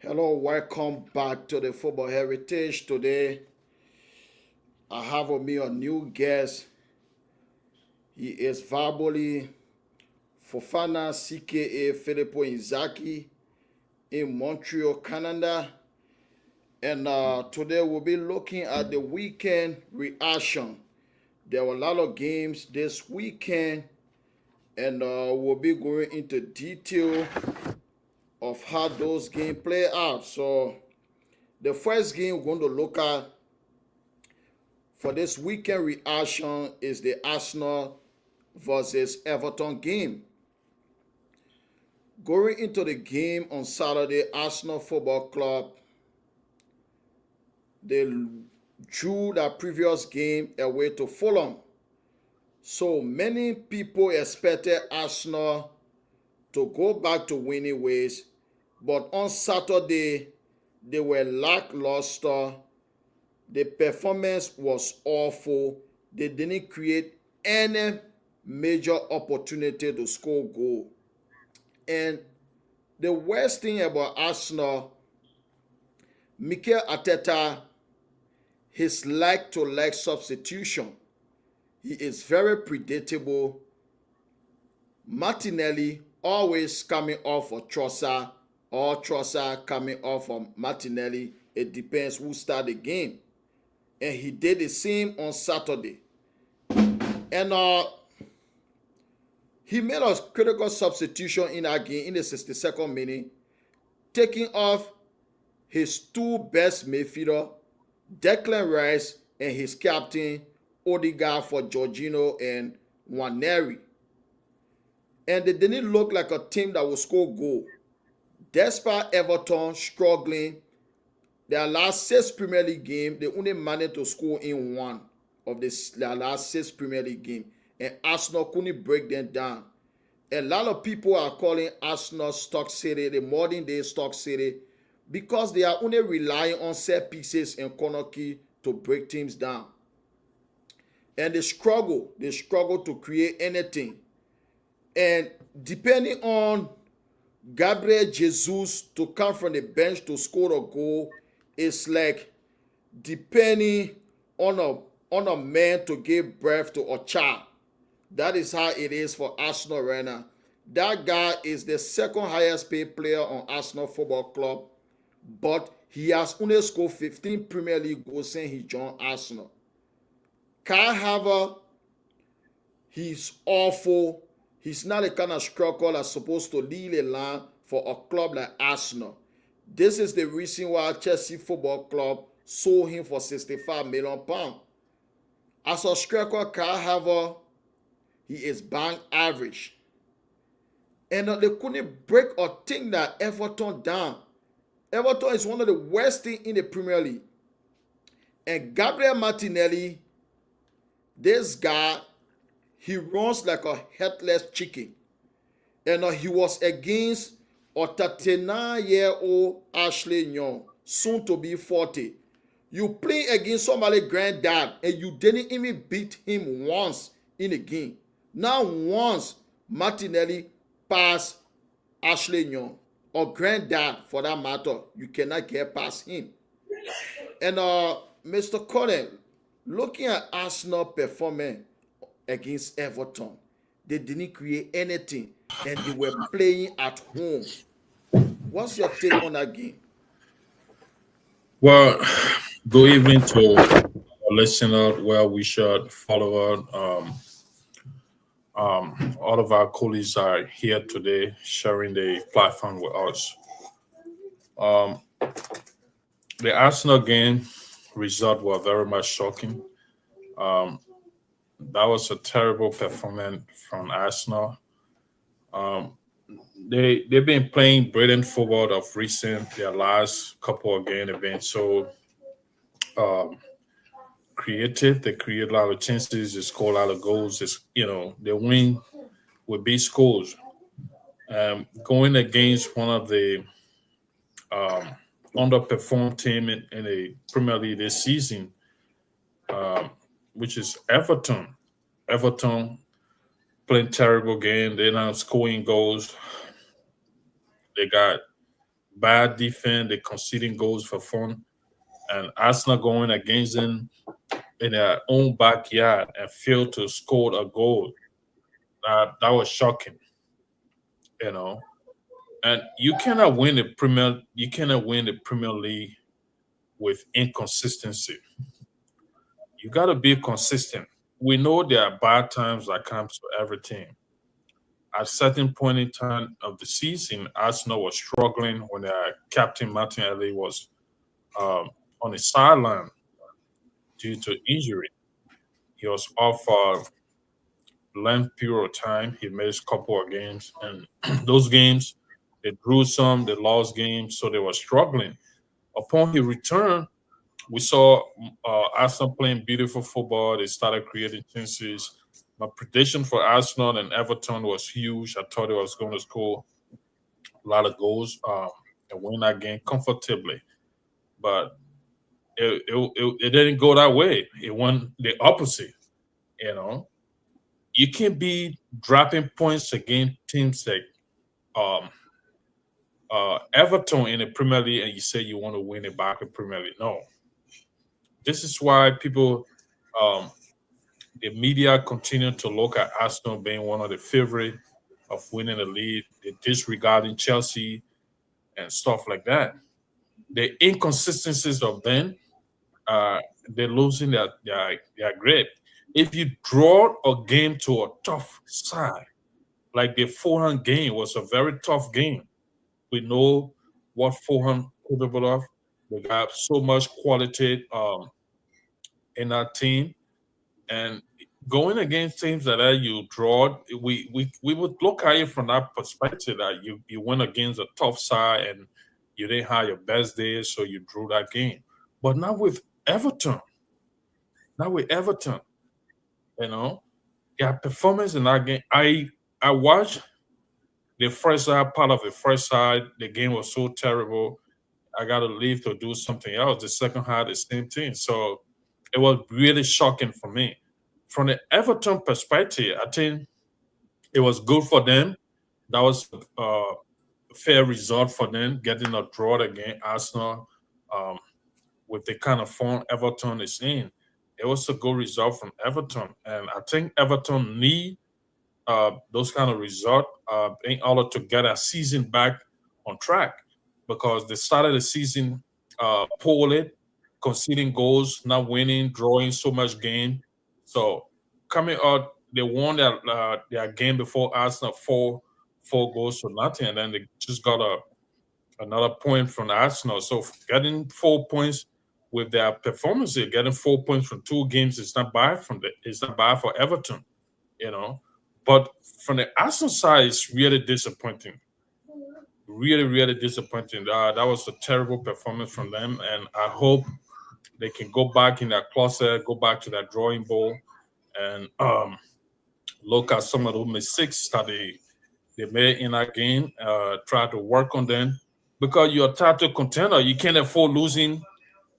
Hello, welcome back to the Football Heritage. Today, I have with me a new guest. He is verbally Fofana CKA Filippo Inzaghi in Montreal, Canada. And today we'll be looking at the weekend reaction. There were a lot of games this weekend, and we'll be going into detail of how those games play out. So, the first game we're going to look at for this weekend reaction is the Arsenal versus Everton game. Going into the game on Saturday, Arsenal Football Club, they drew that previous game away to Fulham. So many people expected Arsenal to go back to winning ways, but on Saturday, they were lackluster. The performance was awful. They didn't create any major opportunity to score goal. And the worst thing about Arsenal, Mikel Arteta, his like-to-like substitution. He is very predictable. Martinelli always coming off for Trossard, or Trossard coming off for Martinelli. It depends who start the game. And he did the same on Saturday. And he made a critical substitution in our game in the 62nd minute, taking off his two best midfielder, Declan Rice, and his captain, Odegaard, for Jorginho and Nwaneri. And they didn't look like a team that would score goal. Despite Everton struggling, their last 6 Premier League games, they only managed to score in one of their last 6 Premier League games. And Arsenal couldn't break them down. A lot of people are calling Arsenal Stock City, the modern day Stock City, because they are only relying on set pieces and corner kick to break teams down. And they struggle to create anything. And depending on Gabriel Jesus to come from the bench to score a goal, it's like depending on a man to give birth to a child. That is how it is for Arsenal right now. That guy is the second highest paid player on Arsenal Football Club, but he has only scored 15 Premier League goals since he joined Arsenal. Kai Havertz, he's awful. He's not the kind of striker that's supposed to lead a line for a club like Arsenal. This is the reason why Chelsea Football Club sold him for £65 million. As a striker, Kai Havertz, he is bang average. And they couldn't break or take that Everton down. Everton is one of the worst teams in the Premier League. And Gabriel Martinelli, this guy, he runs like a headless chicken. And he was against a 39-year-old Ashley Young, soon to be 40. You play against somebody's granddad and you didn't even beat him once in a game. Now once Martinelli passed Ashley Young, or granddad for that matter, you cannot get past him. And Mr. Colin, looking at Arsenal performance against Everton, they didn't create anything and they were playing at home. What's your take on that game? Well, good evening to our listener. Well, we should follow on. All of our colleagues are here today sharing the platform with us. Um, the Arsenal game result was very much shocking. Um, that was a terrible performance from Arsenal. Um, they've been playing brilliant football of recent. Their last couple of games have been so um, creative. They create a lot of chances. They score a lot of goals. They win with big scores. Going against one of the um, underperformed team in the Premier League this season, um, which is Everton. Everton playing terrible game. They're not scoring goals. They got bad defense, they conceding goals for fun, and Arsenal going against them in their own backyard and failed to score a goal. That was shocking, you know. And you cannot win the Premier League with inconsistency. You got to be consistent. We know there are bad times that comes to every team. At certain point in time of the season, Arsenal was struggling when their captain Martinelli was on the sideline due to injury. He was off for a length period of time. He missed a couple of games, and those games they drew some, they lost games, so they were struggling. Upon his return, we saw Arsenal playing beautiful football. They started creating chances. My prediction for Arsenal and Everton was huge. I thought it was going to score a lot of goals and win that game comfortably. But it didn't go that way. It went the opposite. You know, you can't be dropping points against teams like um, Everton in the Premier League, and you say you want to win it back in Premier League. No, this is why um, the media continue to look at Arsenal being one of the favorite of winning the league. They disregarding Chelsea and stuff like that. The inconsistencies of them, they're losing their grip. If you draw a game to a tough side, like the Fulham game was a very tough game. We know what Fulham capable of. They got so much quality in our team, and going against teams that you draw, we would look at it from that perspective that you went against a tough side and you didn't have your best days, so you drew that game. But not with Everton. Not with Everton. You know, their performance in that game. I watched the first side, part of the first side. The game was so terrible. I got to leave to do something else. The second half, the same thing. So it was really shocking for me. From the Everton perspective, I think it was good for them. That was a fair result for them, getting a draw against Arsenal um, with the kind of form Everton is in. It was a good result from Everton, and I think Everton need those kind of results in order to get a season back on track because they started the season poorly, conceding goals, not winning, drawing so much game. So coming out, they won their game before Arsenal four goals to nothing, and then they just got another point from Arsenal. So getting 4 points with their performance, getting 4 points from two games is not bad it's not bad for Everton, you know. But from the Arsenal side, it's really disappointing. Really, really disappointing. That was a terrible performance from them, and I hope they can go back in their closet, go back to that drawing board, and look at some of the mistakes that they made in that game. Try to work on them because you're a title contender. You can't afford losing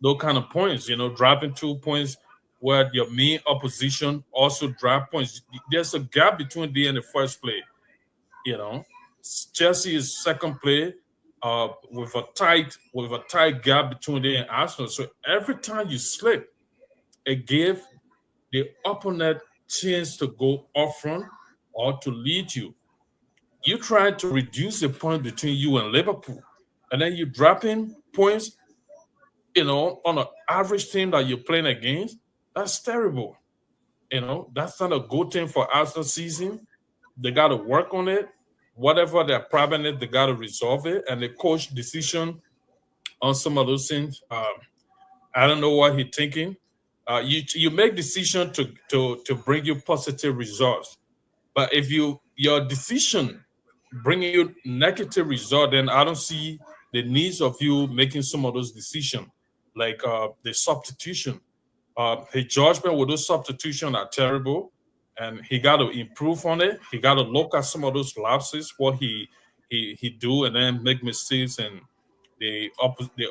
those kind of points. You know, dropping 2 points where your main opposition also drop points. There's a gap between them and the first play. You know, Chelsea is second play with a tight gap between them and Arsenal. So every time you slip, it gives the opponent chance to go up front or to lead you. You try to reduce the point between you and Liverpool, and then you drop in points, you know, on an average team that you're playing against. That's terrible. You know, that's not a good thing for Arsenal season. They got to work on it. Whatever their problem is, they got to resolve it. And the coach decision on some of those things, I don't know what he's thinking. You make decision to bring you positive results, but if your decision bringing you negative result, then I don't see the needs of you making some of those decisions, like the substitution. His judgment with those substitutions are terrible, and he got to improve on it. He got to look at some of those lapses, what he do, and then make mistakes, and the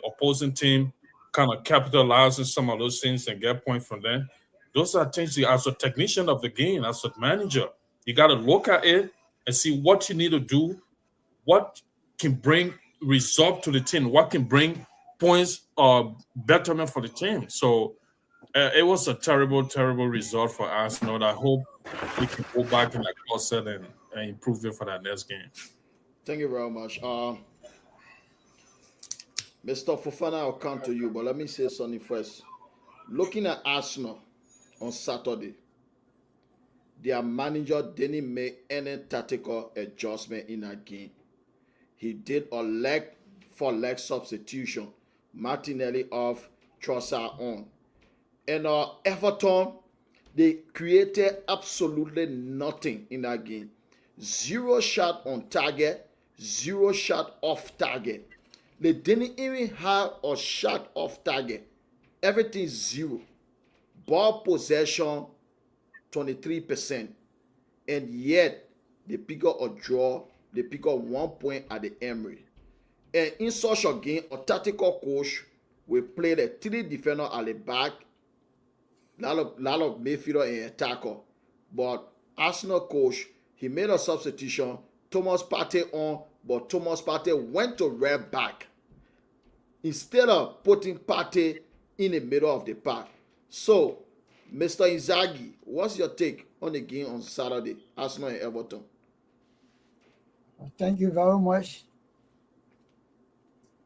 opposing team kind of capitalize on some of those things and get points from them. Those are things you, as a technician of the game, as a manager, you got to look at it and see what you need to do, what can bring result to the team, what can bring points or betterment for the team. So it was a terrible, terrible result for Arsenal. I hope we can go back in that closet and improve it for that next game. Thank you very much. Mr. Fofana, I'll come to you, but let me say something first. Looking at Arsenal on Saturday, their manager didn't make any tactical adjustment in that game. He did a leg for leg substitution. Martinelli off, Trossard on. And Everton, they created absolutely nothing in that game. Zero shot on target, zero shot off target. They didn't even have a shot off target. Everything zero. Ball possession 23%. And yet they pick up a draw. They pick up 1 point at the Emery. And in such a game, a tactical coach will play the three defenders at the back, lot of midfielder and attacker. But Arsenal coach, he made a substitution. Thomas Partey on, but Thomas Partey went to right back instead of putting Partey in the middle of the pack. So, Mr. Inzaghi, what's your take on the game on Saturday, Arsenal and Everton? Thank you very much.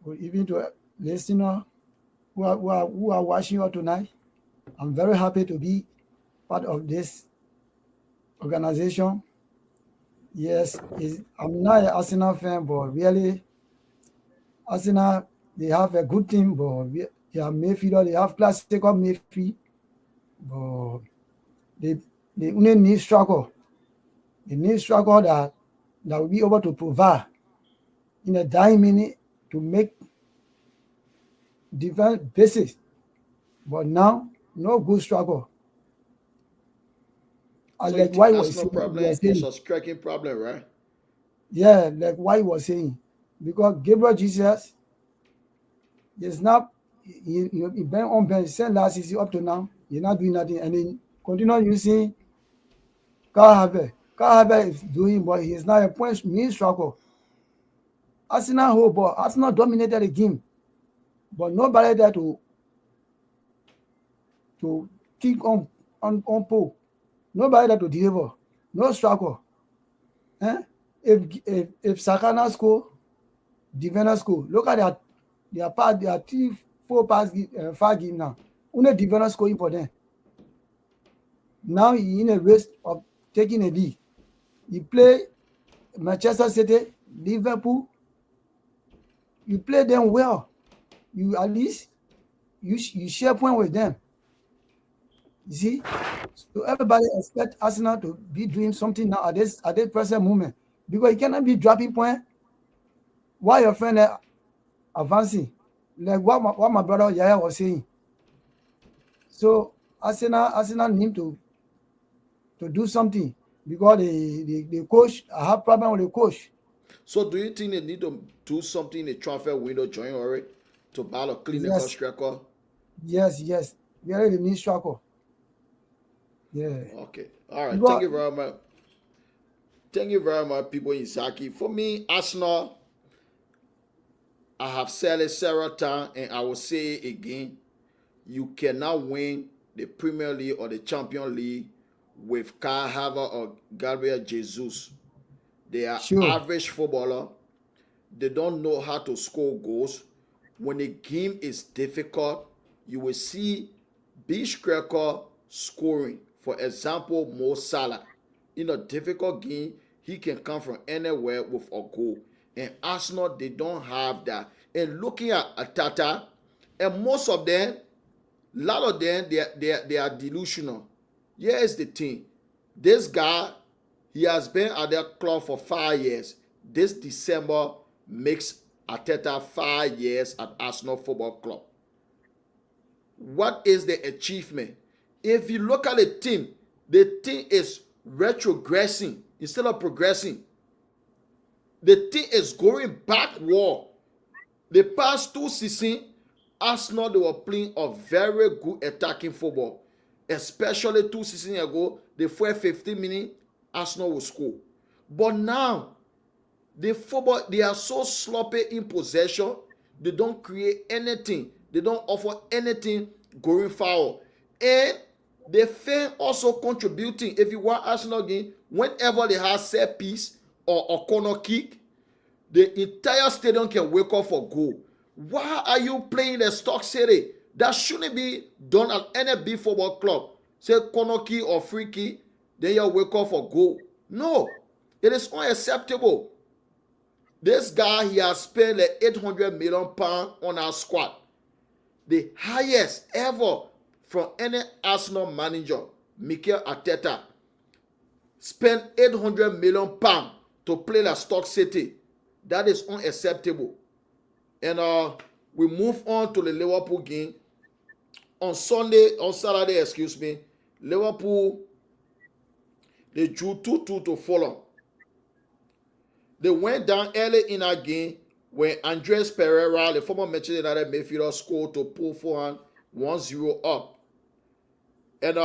Good evening to listeners who are watching us tonight. I'm very happy to be part of this organization. Yes, I'm not an Arsenal fan, but really, Arsenal, they have a good team, but they have midfielder, they have classical midfield, but they only need striker. They need striker that will be able to provide in a dying minute to make defense basis. But now, no good striker. So like why Arsenal problem is a striking problem, right? Yeah, like why he was saying. Because Gabriel Jesus is not, he been on bench since last season up to now. He's not doing nothing. And then continue using Carl Harvey. Carl Harvey is doing, but he's not a point mean striker. Arsenal whole ball. Arsenal dominated the game. But nobody there to kick on pole. Nobody there to deliver. No striker. If Sakana score, defender score. Look at their 3-4 pass 5 game now. Only defender scoring for them. Now he in a race of taking a lead. He play Manchester City, Liverpool. You play them well. You at least you share point with them. You see, so everybody expect Arsenal to be doing something now at this present moment, because you cannot be dropping point while your friend are advancing, like what my brother Yaya was saying. So Arsenal need to do something, because the coach, I have problem with the coach. So do you think they need to do something in the transfer window January to buy a clinical striker? Yes. We already need striker. Yeah. Okay. All right. Thank you very much. Thank you very much, people in Saki. For me, Arsenal, I have said it several times, and I will say it again. You cannot win the Premier League or the Champions League with Kai Havertz or Gabriel Jesus. They are average footballer. They don't know how to score goals. When the game is difficult, you will see big striker scoring. For example, Mo Salah. In a difficult game, he can come from anywhere with a goal. And Arsenal, they don't have that. And looking at Atata, and most of them, a lot of them, they are delusional. Here's the thing. This guy, he has been at their club for 5 years. This December makes Ateta 5 years at Arsenal Football Club. What is the achievement? If you look at the team is retrogressing instead of progressing. The team is going backward. The past 2 seasons, Arsenal, they were playing a very good attacking football. Especially 2 seasons ago, the first 15 minutes, Arsenal will score. But now, The football, they are so sloppy in possession. They don't create anything. They don't offer anything going forward. And the fan also contributing. If you want Arsenal game, whenever they have set piece or a corner kick, the entire stadium can wake up for goal. Why are you playing the Stock City? That shouldn't be done at any big football club. Say corner kick or free kick, then you wake up for goal. No, it is unacceptable. This guy, he has spent like 800 million pounds on our squad, the highest ever from any Arsenal manager. Mikel Arteta spent 800 million pounds to play like Stock City. That is unacceptable. And we move on to the Liverpool game. On Saturday, excuse me, Liverpool, they drew 2-2 to Fulham. They went down early in that game when Andres Pereira, the former Manchester United midfielder, scored to pull Fulham 1-0 up. And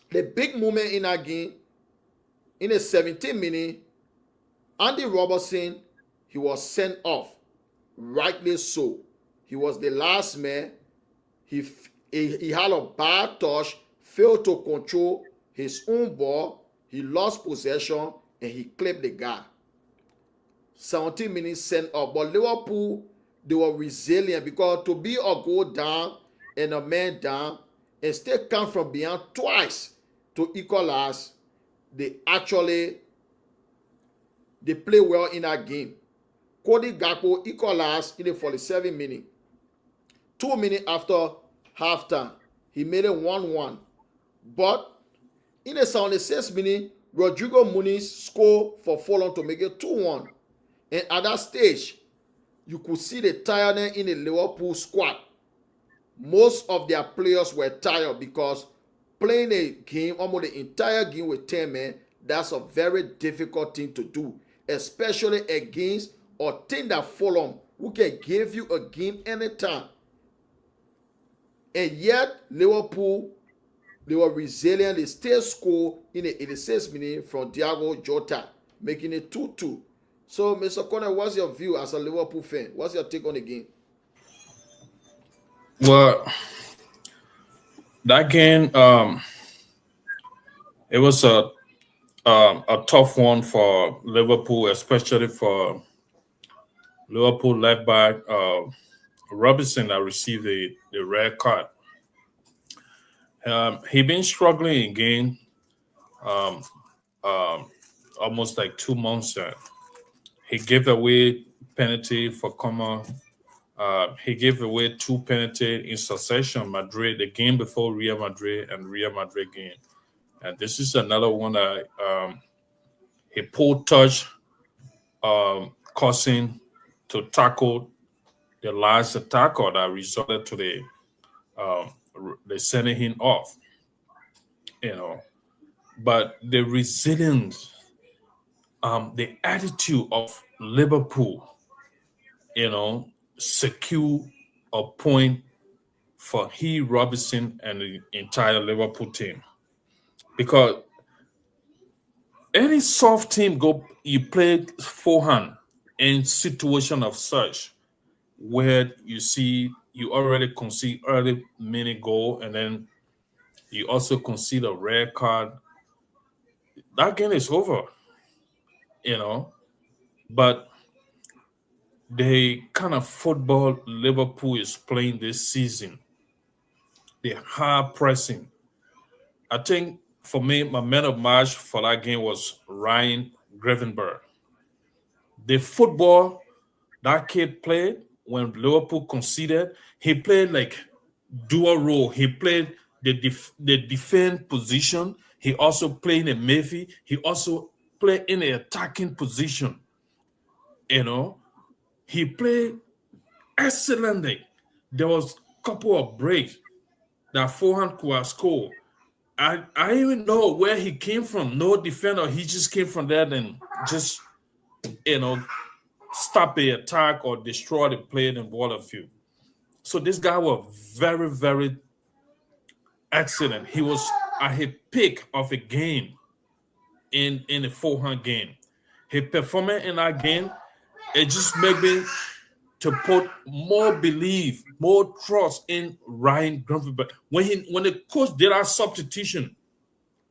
the big moment in that game, in the 17th minute, Andy Robertson, he was sent off. Rightly so. He was the last man. He had a bad touch, failed to control his own ball. He lost possession and he clipped the guy. 17 minutes sent off. But Liverpool, they were resilient because to be a goal down and a man down and still come from behind twice to equalize, they play well in that game. Cody Gakpo equalized in the 47th minute. 2 minutes after halftime, he made it 1-1. But in the 76th minute, Rodrigo Muniz scored for Fulham to make it 2-1. And at that stage, you could see the tiredness in the Liverpool squad. Most of their players were tired because playing a game, almost the entire game with 10 men, that's a very difficult thing to do, especially against a team that Fulham, who can give you a game anytime. And yet, Liverpool, they were resilient. They still scored in the 86th minute from Diogo Jota, making it 2-2. So, Mr. Connor, what's your view as a Liverpool fan? What's your take on the game? Well, that game, it was a tough one for Liverpool, especially for Liverpool led by Robinson that received the red card. He been struggling in game almost like 2 months. He gave away penalty for Comer. He gave away 2 penalty in succession. Madrid, the game before Real Madrid and Real Madrid game, and this is another one that he pulled touch, causing to tackle the last tackle that resulted to the sending him off. But the resilience, the attitude of Liverpool, secure a point for Robinson and the entire Liverpool team. Because any soft team you play forehand in situation of such where you see you already concede early minute goal and then you also concede a red card, that game is over, But the kind of football Liverpool is playing this season, the hard pressing. I think for me, my man of match for that game was Ryan Gravenberch. The football that kid played when Liverpool conceded, he played like dual role. He played the defense position. He also played in the midfield. He also played in the attacking position. He played excellently. There was a couple of breaks that forehand could have scored. I even know where he came from. No defender. He just came from there and just, stop the attack or destroy the play in Waterfield. So this guy was very, very excellent. He was at his peak of a game in the forehand game. his performance in that game, it just made me to put more belief, more trust in Ryan Gravenberch. When the coach did our substitution,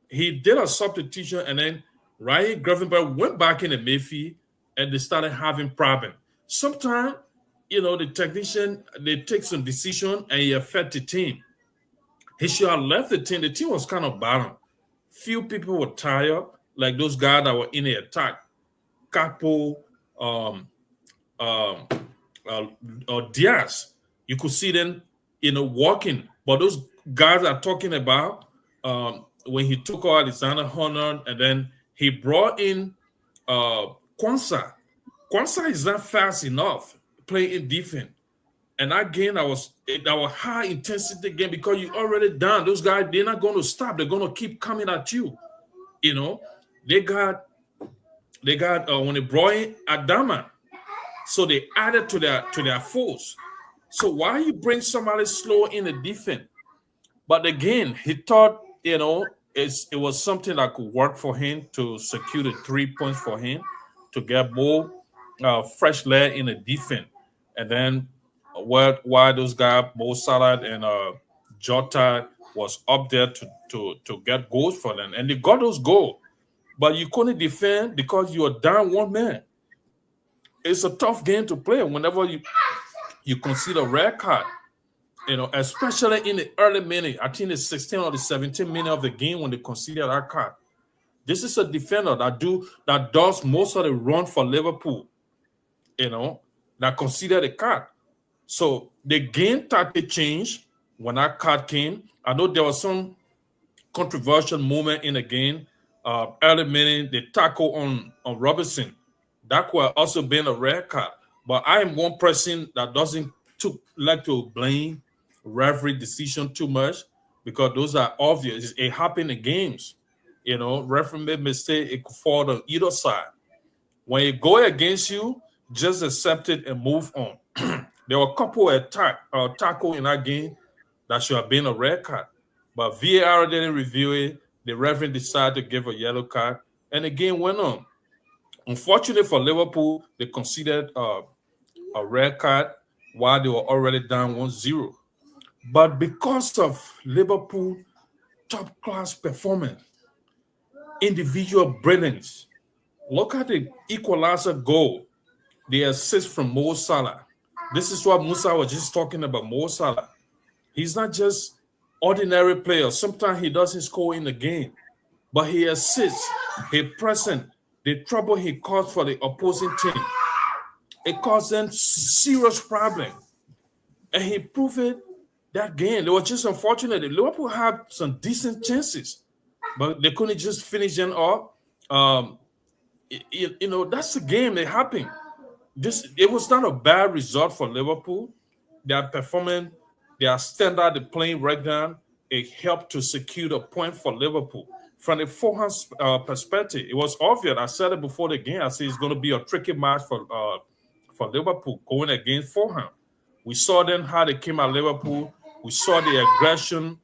he did a substitution, and then Ryan Gravenberch went back in the midfield, and they started having problems. Sometimes, the technician, they take some decision and it affect the team. He should have left the team. The team was kind of balanced. Few people were tired, like those guys that were in the attack. Capo, um, um, Diaz. You could see them, walking. But those guys are talking about when he took out Alexander Arnold, and then he brought in Kwanzaa. Kwanzaa is not fast enough playing defense. And again, that was high intensity game because you already down. Those guys, they're not going to stop. They're going to keep coming at you. They got when they brought in Adama, so they added to their force. So why you bring somebody slow in the defense? But again, he thought it was something that could work for him to secure the 3 points for him to get more fresh leg in the defense, and then while those guys, Mo Salah and Jota, was up there to get goals for them, and they got those goals. But you couldn't defend because you are down one man. It's a tough game to play whenever you consider red card. Especially in the early minute. I think the 16 or the 17 minute of the game when they consider that card. This is a defender that does most of the run for Liverpool. That consider the card. So the game tactic changed when that card came. I know there was some controversial moment in the game. Early minute, the tackle on Robertson. That could have also been a red card. But I am one person that doesn't like to blame referee decision too much because those are obvious. It happened in games. Referee made mistake, it could fall on either side. When it go against you, just accept it and move on. There were a couple of tackle in that game that should have been a red card. But VAR didn't review it. The referee decided to give a yellow card, and the game went on. Unfortunately for Liverpool, they considered a red card while they were already down 1-0. But because of Liverpool top-class performance, individual brilliance, look at the equalizer goal, the assist from Mo Salah. This is what Musa was just talking about, Mo Salah. He's not just ordinary player. Sometimes he doesn't score in the game, but he assists, he present, the trouble he caused for the opposing team. It caused them serious problem. And he proved it that game. It was just unfortunate. Liverpool had some decent chances, but they couldn't just finish them up. That's the game that happened. It was not a bad result for Liverpool. Their performance, their standard, the playing breakdown, it helped to secure the point for Liverpool. From the Fulham perspective, it was obvious. I said it before the game. I said it's going to be a tricky match for Liverpool going against Fulham. We saw them how they came at Liverpool. We saw the aggression.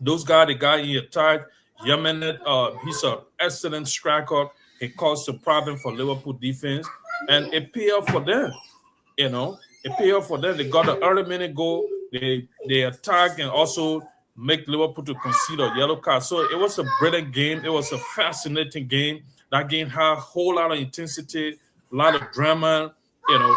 Those guys, the guy in attack, Yemenet, he's an excellent striker. He caused a problem for Liverpool defense, and it paid off for them. It paid off for them. They got an early minute goal. They attacked and also make Liverpool to concede a yellow card. So it was a brilliant game. It was a fascinating game. That game had a whole lot of intensity, a lot of drama. And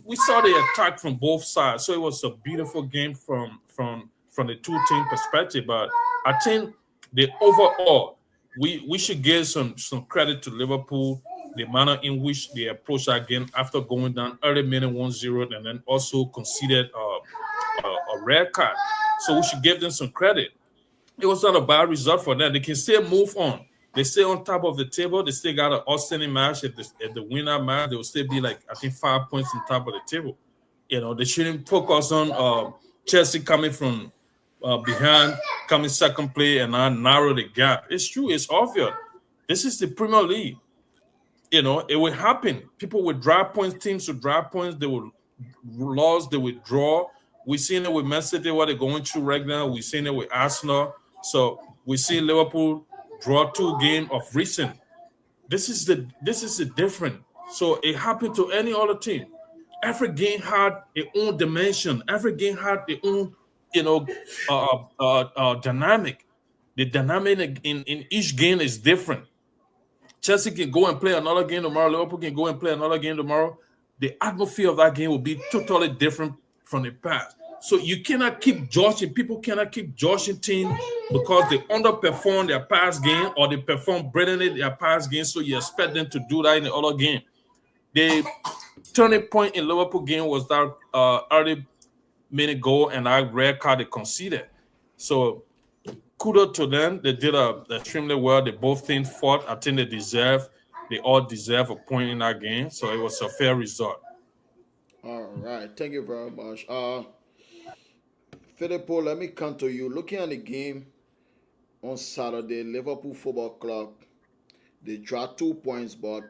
we saw the attack from both sides. So it was a beautiful game from the two team perspective. But I think the overall, we should give some credit to Liverpool, the manner in which they approached that game after going down early minute 1-0 and then also conceded a red card. So we should give them some credit. It was not a bad result for them. They can still move on. They stay on top of the table. They still got an outstanding match. If the winner match, they will still be like, I think, 5 points on top of the table. They shouldn't focus on Chelsea coming from behind, coming second place, and now narrow the gap. It's true. It's obvious. This is the Premier League. It will happen. People will drop points. Teams will drop points. They will lose. They will draw. We've seen it with Man City, what they're going through right now. We've seen it with Arsenal. So we see Liverpool draw 2 games of recent. This is the different. So it happened to any other team. Every game had its own dimension. Every game had its own, you know, dynamic. The dynamic in each game is different. Chelsea can go and play another game tomorrow. Liverpool can go and play another game tomorrow. The atmosphere of that game will be totally different from the past. So you cannot keep judging. People cannot keep judging teams because they underperform their past game or they perform brilliantly their past game. So you expect them to do that in the other game. The turning point in Liverpool game was that early minute goal and that red card they conceded. So kudos to them. They did extremely well. They both teams fought. I think they all deserve a point in that game. So it was a fair result. All right. Thank you very much. Filippo, let me come to you. Looking at the game on Saturday, Liverpool Football Club, they dropped 2 points, but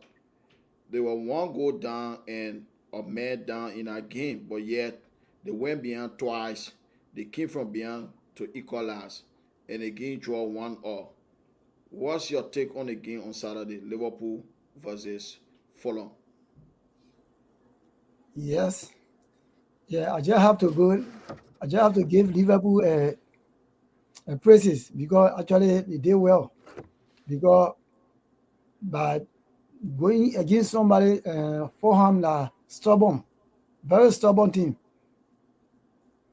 they were one goal down and a man down in that game. But yet, they went behind twice. They came from behind to equalize. And again, draw 1-1. What's your take on the game on Saturday, Liverpool versus Fulham? Yes. Yeah, I just have to go. I just have to give Liverpool a praises because actually they did well. Because by going against somebody, Fulham, stubborn, very stubborn team.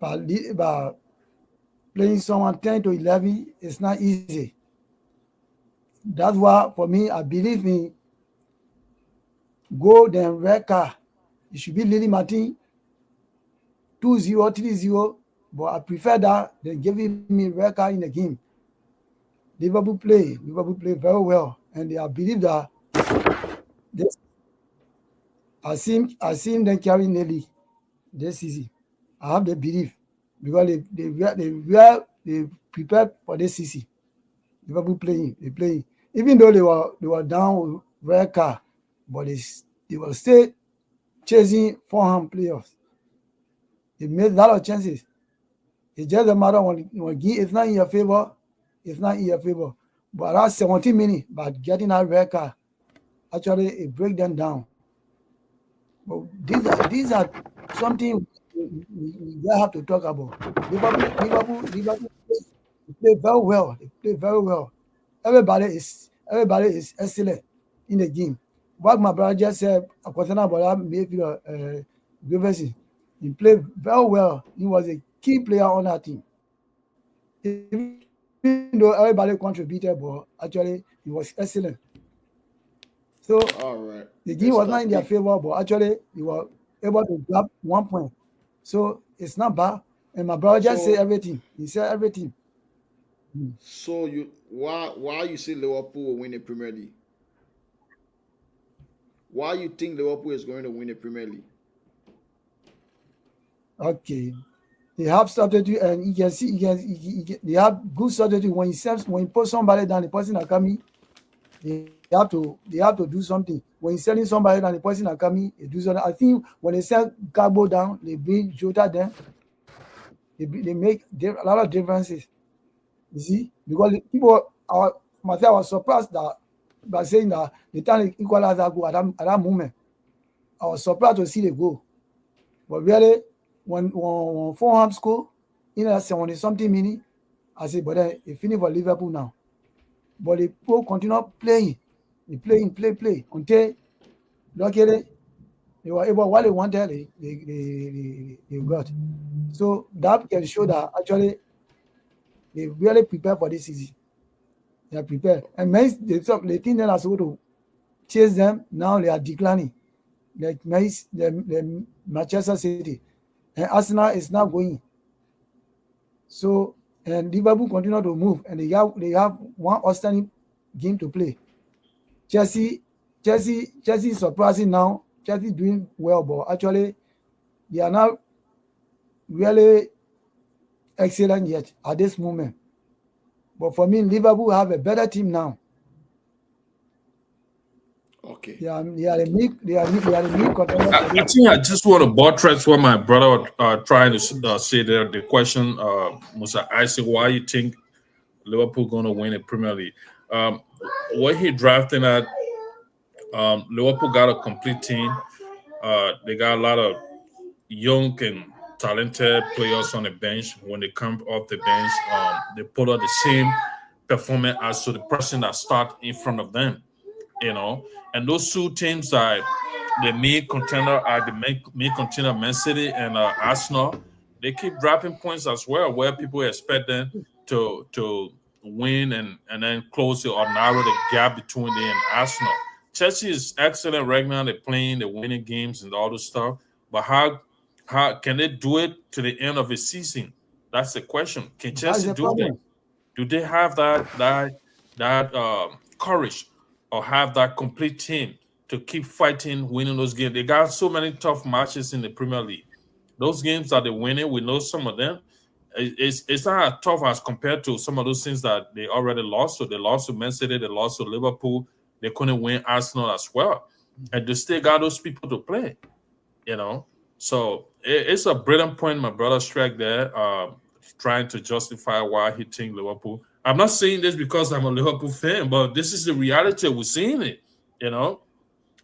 By playing someone 10 to 11, it's not easy. That's why, for me, I believe in go then red card. It should be Lily Martin 2-0, 3-0, but I prefer that than giving me red card in the game. Liverpool play very well, and I believe that this, I seen them carry Nelly this season. I have the belief because they prepared for this season. Liverpool they playing. Even though they were down with red card, but they were still chasing Fulham players. They made a lot of chances. It's just a matter when it's not in your favor, it's not in your favor. But around 17 minutes, by getting that red card, actually it break them down. But these are something we have to talk about. Liverpool play very well. They play very well. Everybody is excellent in the game. What my brother just said, a question about Mayfield, Grievous, he played very well. He was a key player on that team. Even though everybody contributed, but actually he was excellent. So All right. the game was not in their favor, but actually they were able to grab 1 point. So it's not bad. And my brother just said everything. He said everything. So why you say Liverpool will win the Premier League? Why you think Liverpool is going to win the Premier League? Okay. They have substitute, and you can see they have good substitute. When you put somebody down, the person are coming, they have to do something. When you're selling somebody down, the person are coming, they do something. I think when they sell Gabo down, they bring Jota down. They make a lot of differences. You see, because myself, I was surprised that by saying that the time they equalize that goal at that moment, I was surprised to see the goal. But really, when Fulham score in that 70-something minute, I said, but then it finished for Liverpool now. But the people continue playing. They play until luckily they were able, what they wanted, they got. So that can show that actually they really prepare for this season. They are prepared. And they think they are supposed to chase them. Now they are declining. Like the Manchester City. And Arsenal is now going. So, and Liverpool continue to move. And they have one outstanding game to play. Chelsea is surprising now. Chelsea doing well, but actually they are not really excellent yet at this moment. But for me, Liverpool have a better team now. Okay. They are a new contender. I think I just want to buttress what my brother trying to say there. The question, Musa Isaac, why you think Liverpool going to win the Premier League? What he drafting at Liverpool got a complete team. They got a lot of young and talented players on the bench. When they come off the bench, they put out the same performance as to the person that start in front of them. You know, and those two teams are the main contender, Man City and Arsenal. They keep dropping points as well, where people expect them to win and then close it or narrow the gap between them and Arsenal. Chelsea is excellent right now. They're playing, they're winning games and all this stuff. But how can they do it to the end of the season? That's the question. Can That's Chelsea the do that? problem. Do they have that courage or have that complete team to keep fighting, winning those games? They got so many tough matches in the Premier League. Those games that they're winning, we know some of them. It's not as tough as compared to some of those things that they already lost. So they lost to Man City, they lost to Liverpool. They couldn't win Arsenal as well, and they still got those people to play. You know, so it's a brilliant point my brother struck there, trying to justify why he think Liverpool. I'm not saying this because I'm a Liverpool fan, but this is the reality. We're seeing it. You know,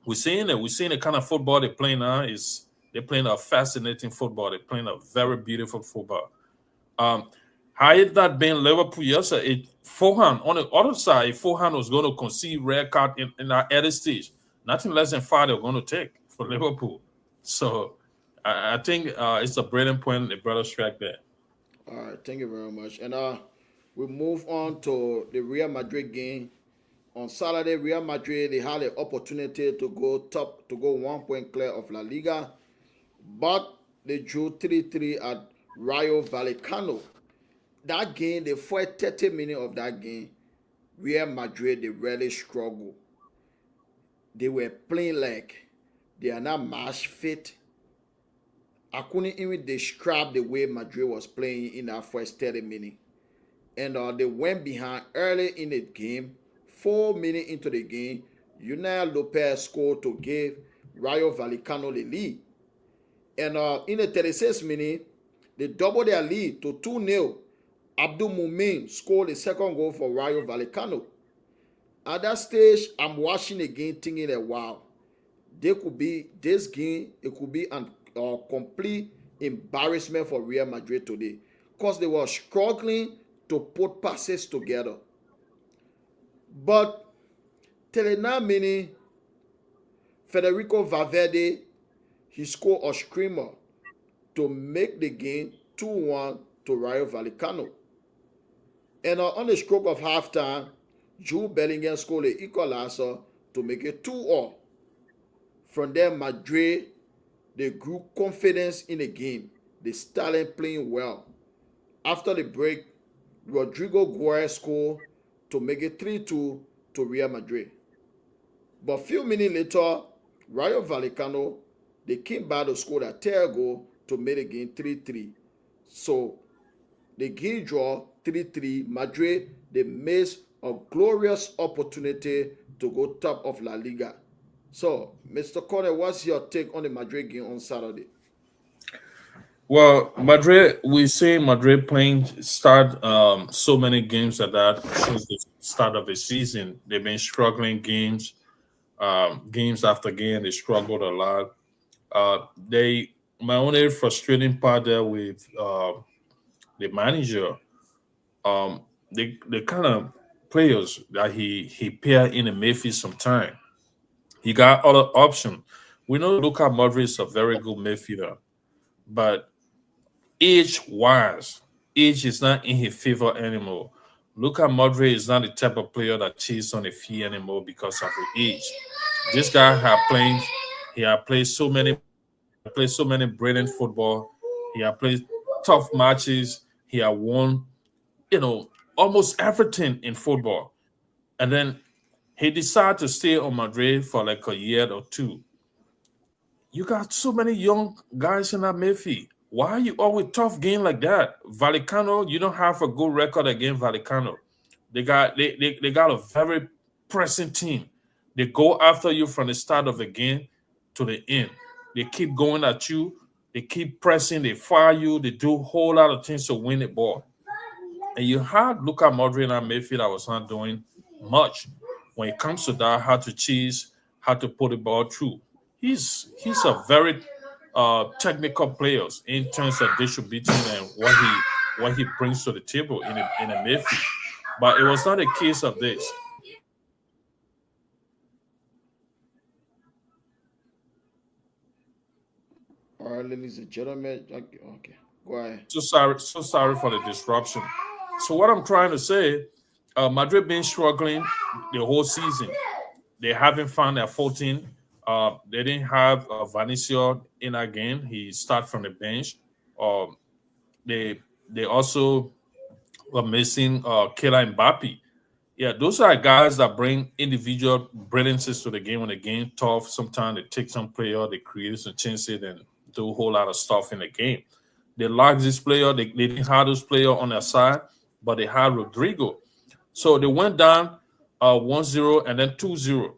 we're seeing it. We're seeing the kind of football they play now. Is they're playing a fascinating football. They're playing a very beautiful football. Um, Had it not been Liverpool yesterday, Fulham on the other side, if Fulham was going to concede red card in that early stage, nothing less than five they're going to take for Liverpool. So I think it's a brilliant point the brother struck there. All right, thank you very much. And we move on to the Real Madrid game. On Saturday, Real Madrid they had an opportunity to go 1 point clear of La Liga, but they drew 3-3 at Rayo Vallecano. That game, the first 30 minutes of that game, Real Madrid they really struggled. They were playing like they are not match fit. I couldn't even describe the way Madrid was playing in that first 30 minutes. And they went behind early in the game. 4 minutes into the game, Unai Lopez scored to give Rayo Vallecano the lead. And in the 36 minutes, they doubled their lead to 2-0. Abdul Mumin scored the second goal for Rayo Vallecano. At that stage, I'm watching the game thinking that wow, this game, it could be an complete embarrassment for Real Madrid today because they were struggling to put passes together. But till now, Federico Valverde, he scored a screamer to make the game 2-1 to Rayo Vallecano. And on the stroke of halftime, Jude Bellingham scored the equalizer to make it 2-all. From there, Madrid, they grew confidence in the game. They started playing well. After the break, Rodrigo Guerrero scored to make it 3-2 to Real Madrid. But a few minutes later, Rayo Vallecano, they came back to score that third goal to make the game 3-3. So the game draw 3-3. Madrid, they missed a glorious opportunity to go top of La Liga. So, Mr. Corner, what's your take on the Madrid game on Saturday? Well, Madrid, we see Madrid playing start so many games at that since the start of the season. They've been struggling games after game. They struggled a lot. They My only frustrating part there with the manager, the kind of players that he paired in the midfield sometime. He got other options. We know Luka Modric is a very good midfielder, but age wise, age is not in his favor anymore. Luka Modric is not the type of player that cheats on the field anymore because of his age. This guy had played so many brilliant football. He had played tough matches. He had won, almost everything in football. And then he decided to stay on Madrid for like a year or two. You got so many young guys in that midfield. Why are you always tough game like that? Vallecano, you don't have a good record against Vallecano. They got a very pressing team. They go after you from the start of the game to the end. They keep going at you. They keep pressing. They fire you. They do a whole lot of things to win the ball. And you had Luka Modric in that midfield that was not doing much when it comes to that, how to cheese, how to put the ball through. He's a very technical player in terms of distribution and what he brings to the table in a midfield. But it was not a case of this. All right, ladies and gentlemen. Okay, go ahead. So sorry for the disruption. So what I'm trying to say, Madrid been struggling the whole season. They haven't found their footing. They didn't have Vanicio in again. He started from the bench. Um, they also were missing Kylian Mbappe. Yeah, those are guys that bring individual brilliances to the game. When the game tough, sometimes they take some player, they create some chances, and do a whole lot of stuff in the game. They lack this player. They didn't have this player on their side, but they had Rodrigo. So they went down 1-0 and then 2-0.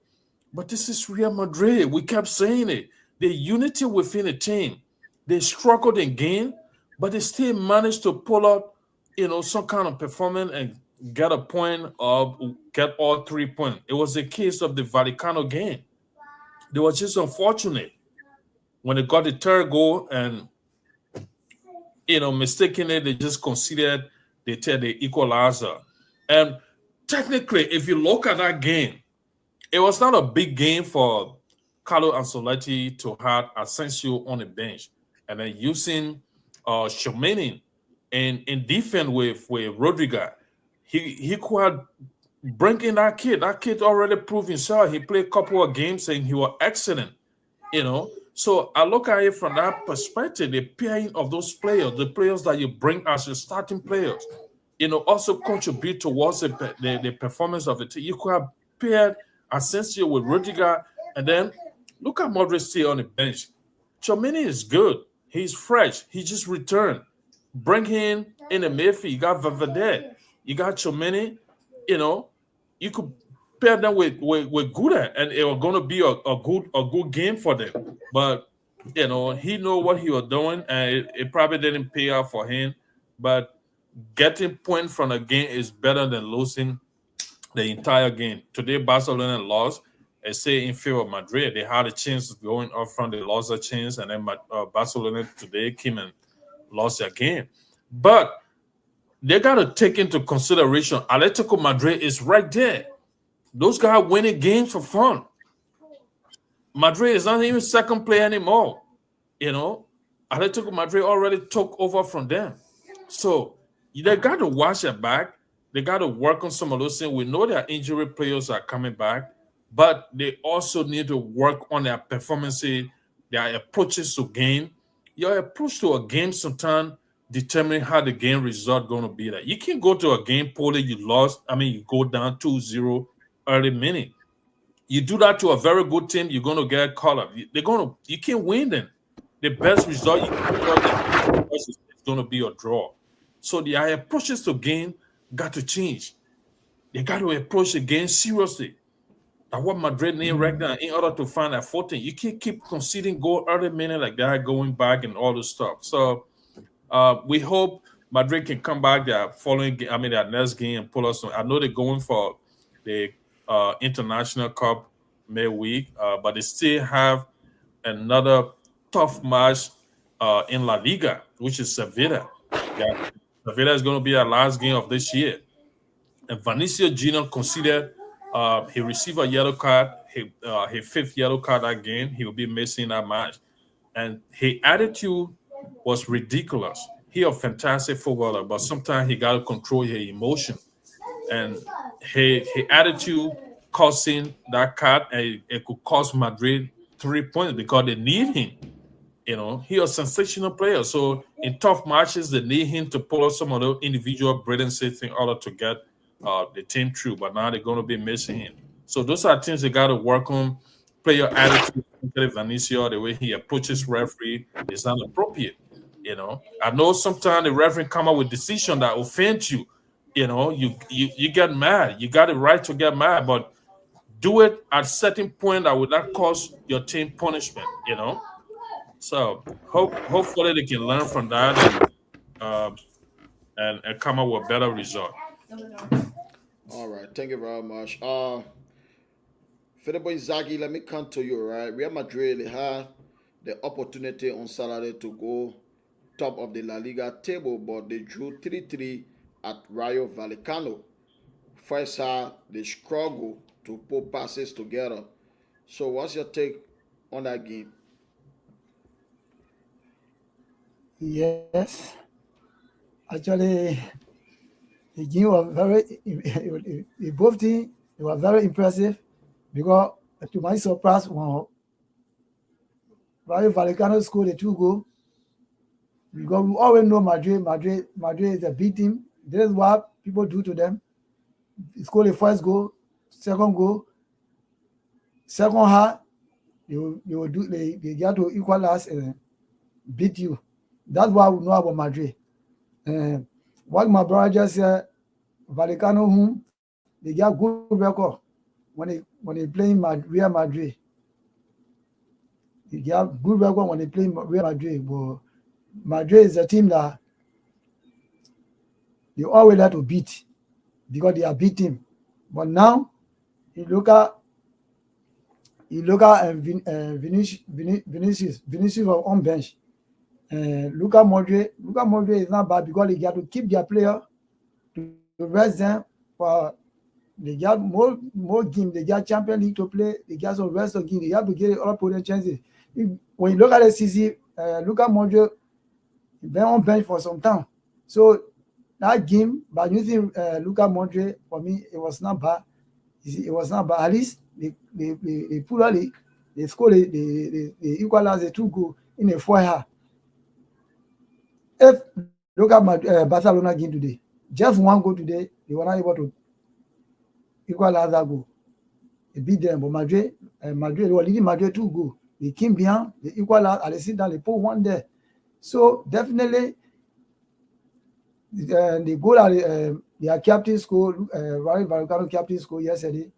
But this is Real Madrid. We kept saying it. The unity within the team. They struggled in game, but they still managed to pull out, some kind of performance and get a point or get all 3 points. It was a case of the Vallecano game. They were just unfortunate when they got the third goal and mistakenly they just conceded the equalizer. And technically, if you look at that game, it was not a big game for Carlo Ancelotti to have Asensio on the bench and then using Tchouaméni in defense with Rodriguez. He could bring in that kid. That kid already proved himself. He played a couple of games and he was excellent. So I look at it from that perspective. The pairing of those players, the players that you bring as your starting players, also contribute towards the performance of the team. You could have paired Asensio with Rodriguez, and then look at Modric still on the bench. Tchouaméni is good. He's fresh. He just returned. Bring him in the midfield. You got Valverde. You got Tchouaméni. You could pair them with Gouda, and it was going to be a good game for them. But he knew what he was doing, and it probably didn't pay out for him. But getting point from a game is better than losing the entire game. Today, Barcelona lost. I say in favor of Madrid. They had a chance going up front. They lost a chance, and then Barcelona today came and lost their game. But they got to take into consideration Atletico Madrid is right there. Those guys winning games for fun. Madrid is not even second player anymore. Atletico Madrid already took over from them. So they got to watch their back. They got to work on some of those things. We know their injury players are coming back, but they also need to work on their performances, their approaches to game. Your approach to a game sometimes determine how the game result going to be. Like you can go to a game poorly, you lost. You go down 2-0 early minute. You do that to a very good team, you're going to get caught up. You can't win them. The best result you can get is going to be a draw. So the approaches to game got to change. They got to approach the game seriously. That's what Madrid need right now in order to find that footing. You can't keep conceding goal early minute like that, going back and all this stuff. So we hope Madrid can come back their their next game and pull us on. I know they're going for the International Cup midweek, but they still have another tough match in La Liga, which is Sevilla. Yeah, Sevilla is going to be our last game of this year. And Vanicio Jr. considered he received a yellow card, his fifth yellow card that game. He will be missing that match. And his attitude was ridiculous. He a fantastic footballer, but sometimes he got to control his emotion. And his attitude causing that card, and it could cost Madrid 3 points because they need him. He a sensational player. So in tough matches, they need him to pull out some of the individual brilliances in order to get the team through. But now they're going to be missing him. So those are things they got to work on. Player attitude, Vanicio, the way he approaches referee is not appropriate. I know sometimes the referee come up with decision that offend you. You get mad. You got the right to get mad, but do it at a certain point that would not cause your team punishment. So hopefully they can learn from that and come up with a better result. All right, thank you very much. Fedebo Inzaghi, let me come to you, right? Real Madrid, they had the opportunity on Saturday to go top of the La Liga table, but they drew 3-3 at Rayo Vallecano. First half, they struggled to put passes together. So, what's your take on that game? Yes, actually, the game was both teams they were very impressive because to my surprise, when Rayo Vallecano scored the two goal, because we always know Madrid is a big team. This is what people do to them. They score the first goal, second goal, second half, they get to equalize and beat you. That's what we know about Madrid. Uh, what my brother just said, Vallecano home, they get good record when they play Real Madrid. They get good record when they play Real Madrid. But Madrid is a team that they always like to beat because they are big team. But now you look at Vinicius was on bench. Luka Modric is not bad because they got to keep their player to rest them for they got more games. They got Champions League to play. They got some rest of game. They have to get all opponent chances. When you look at the CC, Luka Modric been on bench for some time. So that game, by using Luka Modric, for me, it was not bad. It was not bad. At least they pull out they score they equalize the two goal in a 4 half. If look at my Barcelona game today, just one goal today, they were not able to equalize that goal. They beat them, but Madrid they were leading Madrid 2 goals. They came behind, they equalized, and they sit down, they put one there. So definitely, the goal that their captain scored, Rayo Vallecano captain scored yesterday,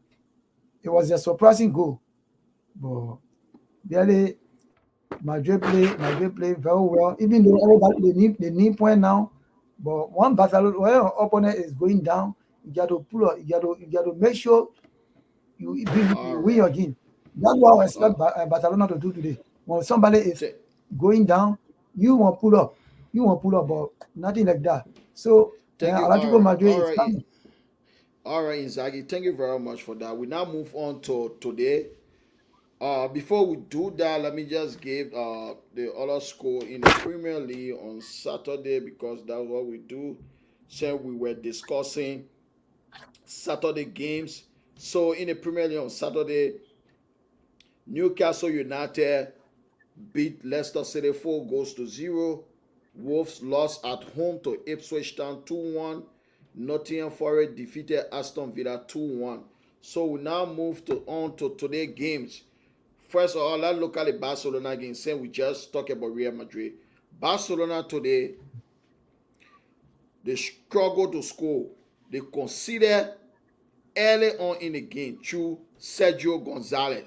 it was a surprising goal. But really, Madrid play very well, even though everybody they need point now. But one Barcelona, when your opponent is going down, you got to pull up. You got to make sure you win your game. That's what I expect Barcelona to do today. When somebody is going down, you want pull up, but nothing like that. So Thank you. Atletico Madrid All is right. coming. All right, Inzaghi. Thank you very much for that. We now move on to today. Before we do that, let me just give the other score in the Premier League on Saturday because that's what we do. So we were discussing Saturday games. So in the Premier League on Saturday, Newcastle United beat Leicester City 4-0. Wolves lost at home to Ipswich Town 2-1. Nottingham Forest defeated Aston Villa 2-1. So we now move on to today's games. First of all, let's look at the Barcelona game. Since we just talked about Real Madrid. Barcelona today, they struggle to score. They conceded early on in the game through Sergio Gonzalez.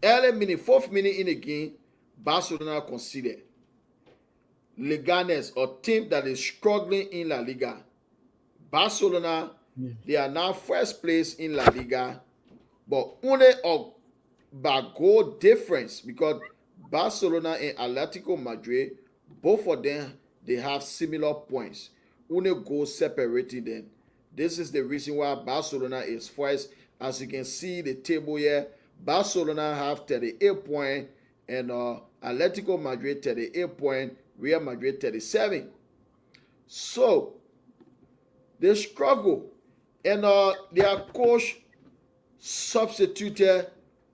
Early minute, 4th minute in the game, Barcelona conceded. Leganes, a team that is struggling in La Liga. Barcelona, they are now first place in La Liga, but only by goal difference because Barcelona and Atletico Madrid, both of them, they have similar points. Only goal separating them. This is the reason why Barcelona is first. As you can see the table here, Barcelona have 38 points and Atletico Madrid 38 points, Real Madrid 37. So they struggle, and their coach substituted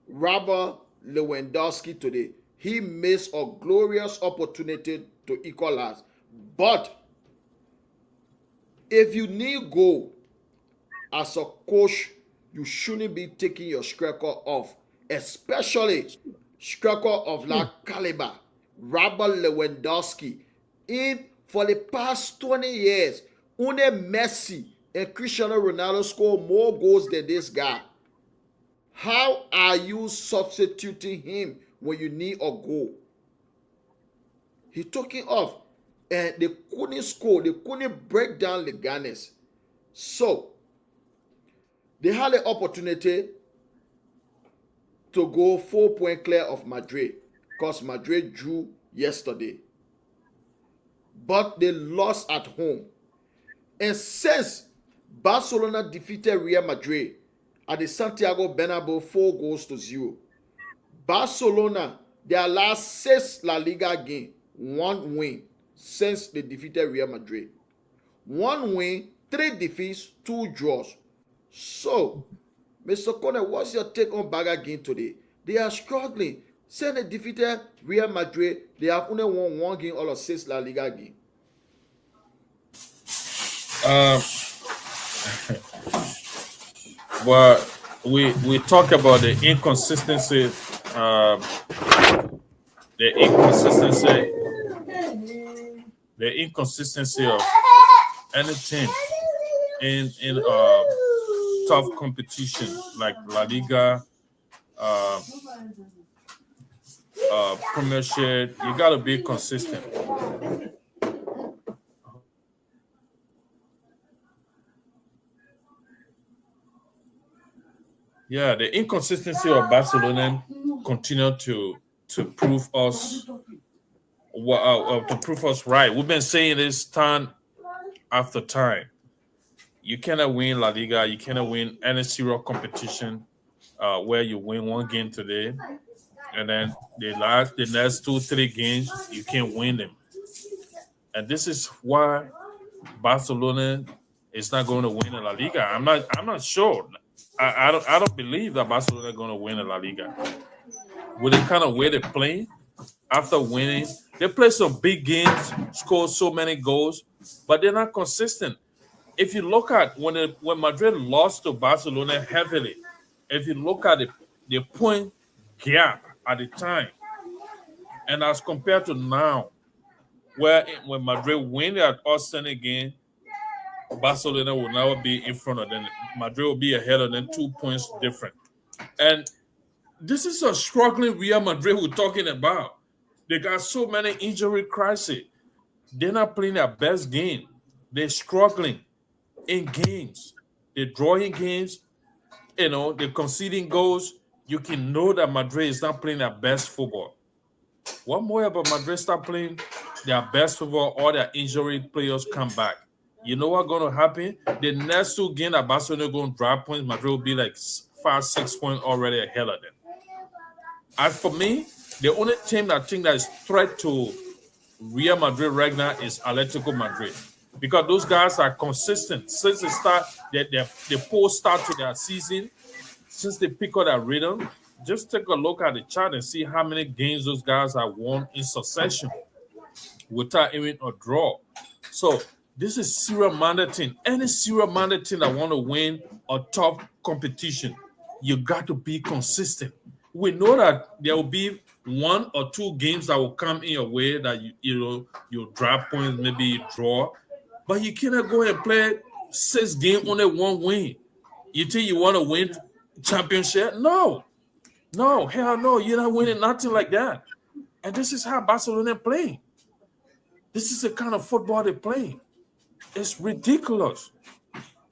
Robert Lewandowski today. He missed a glorious opportunity to equalize. But if you need goal as a coach, you shouldn't be taking your striker off, especially striker of that caliber, Robert Lewandowski. For the past 20 years, only Messi and Cristiano Ronaldo score more goals than this guy. How are you substituting him when you need a goal? He took it off, and they couldn't score. They couldn't break down the Gunners. So they had the opportunity to go 4 points clear of Madrid because Madrid drew yesterday. But they lost at home. And since Barcelona defeated Real Madrid at the Santiago Bernabeu 4-0, Barcelona, their last 6 La Liga game, 1 win since they defeated Real Madrid. 1 win, 3 defeats, 2 draws. So, Mr. Corner, what's your take on Barca game today? They are struggling. Since they defeated Real Madrid, they have only won 1 game out of 6 La Liga games. Well, we talk about the inconsistency, the inconsistency of any team in tough competition like La Liga, Premiership. You got to be consistent. Yeah, the inconsistency of Barcelona continue to prove us right. We've been saying this time after time. You cannot win La Liga. You cannot win any serious competition where you win 1 game today, and then the next 2-3 games you can't win them. And this is why Barcelona is not going to win a La Liga. I'm not sure. I don't believe that Barcelona are going to win a La Liga. With the kind of way they play, after winning, they play some big games, score so many goals, but they're not consistent. If you look at when Madrid lost to Barcelona heavily, if you look at the point gap at the time, and as compared to now, when Madrid win at Austin again, Barcelona will now be in front of them. Madrid will be ahead of them 2 points different. And this is a struggling Real Madrid we're talking about. They got so many injury crises. They're not playing their best game. They're struggling in games. They're drawing games. They're conceding goals. You can know that Madrid is not playing their best football. What more about Madrid start playing their best football, all their injury players come back? You know what's going to happen? The next 2 games that Barcelona going to drop points, Madrid will be like 5-6 points already ahead of them. As for me, the only team that I think that is threat to Real Madrid right now is Atletico Madrid, because those guys are consistent since the start. The poor start to their season, since they pick up that rhythm. Just take a look at the chart and see how many games those guys have won in succession without even a draw. So this is serious-minded team. Any serious-minded team that want to win a top competition, you got to be consistent. We know that there will be 1 or 2 games that will come in your way that you drop points, maybe you draw, but you cannot go and play 6 games only 1 win. You think you want to win championship? No, hell no. You're not winning nothing like that. And this is how Barcelona playing. This is the kind of football they play. It's ridiculous.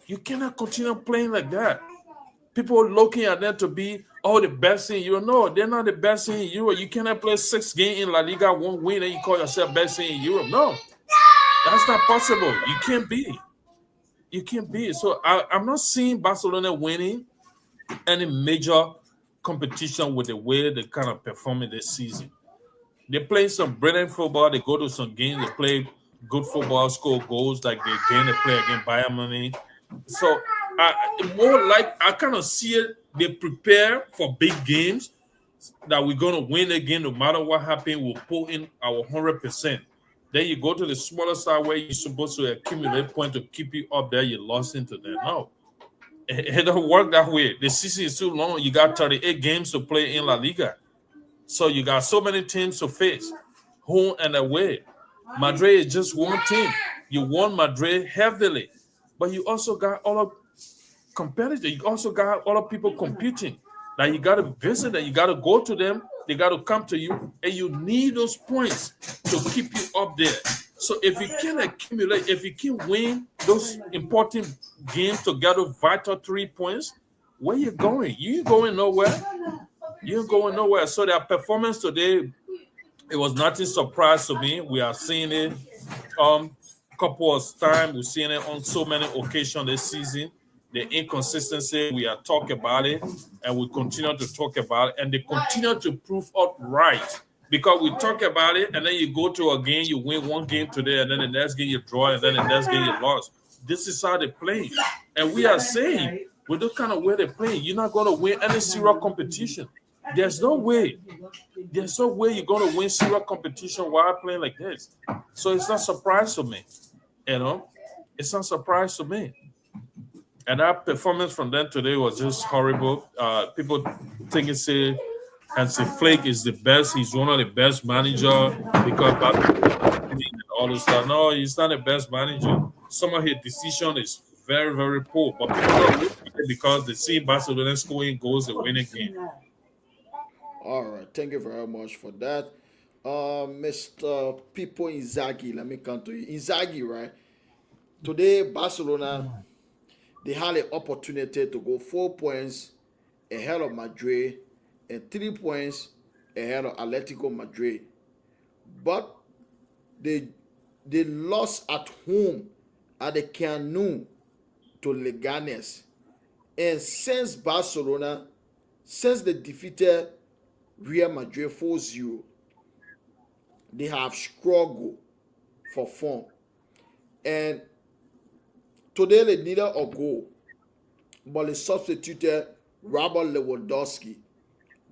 You cannot continue playing like that. People are looking at them to be the best in Europe. No, they're not the best in Europe. You cannot play 6 games in La Liga, 1 win, and you call yourself best in Europe. No, that's not possible. You can't be. You can't be. So I'm not seeing Barcelona winning any major competition with the way they kind of performing this season. They play some brilliant football. They go to some games. They play good football, score goals like the game they play against Bayern Munich. So I kind of see it. They prepare for big games that we're going to win again no matter what happens. We'll put in our 100%. Then you go to the smaller side where you're supposed to accumulate points to keep you up there. You lost into that. No. It don't work that way. The season is too long. You got 38 games to play in La Liga. So you got so many teams to face, home and away. Madrid is just one team. You won Madrid heavily, but you also got all of competitors. You also got all of people competing. Now you got to visit them. You got to go to them. They got to come to you, and you need those points to keep you up there. So if you can accumulate, if you can win those important games to get a vital 3 points, where you going? You ain't going nowhere. You ain't going nowhere. So their performance today, it was nothing surprise to me. We are seeing it couple of times. We've seen it on so many occasions this season. The inconsistency, we are talking about it, and we continue to talk about it, and they continue to prove us right. Because we talk about it, and then you go to a game, you win one game today, and then the next game you draw, and then the next game you lost. This is how they play. And we are saying, with the kind of way they play, you're not going to win any serious competition. There's no way. There's no way you're going to win serious competition while playing like this. So it's not a surprise to me. You know, it's not a surprise to me. And that performance from them today was just horrible. People think Hansi Flick is the best. He's one of the best manager because all this stuff. No, he's not the best manager. Some of his decision is very, very poor. But people don't look at it because they see Barcelona scoring goals, they win a game. All right, thank you very much for that. Mr. Pipo Inzaghi, let me come to you. Inzaghi, right? Today, Barcelona, they had an opportunity to go 4 points ahead of Madrid and 3 points ahead of Atletico Madrid. But they lost at home at the Camp Nou to Leganes. And since they defeated Real Madrid 4-0, they have struggled for form. And today they needed a goal, but they substituted Robert Lewandowski,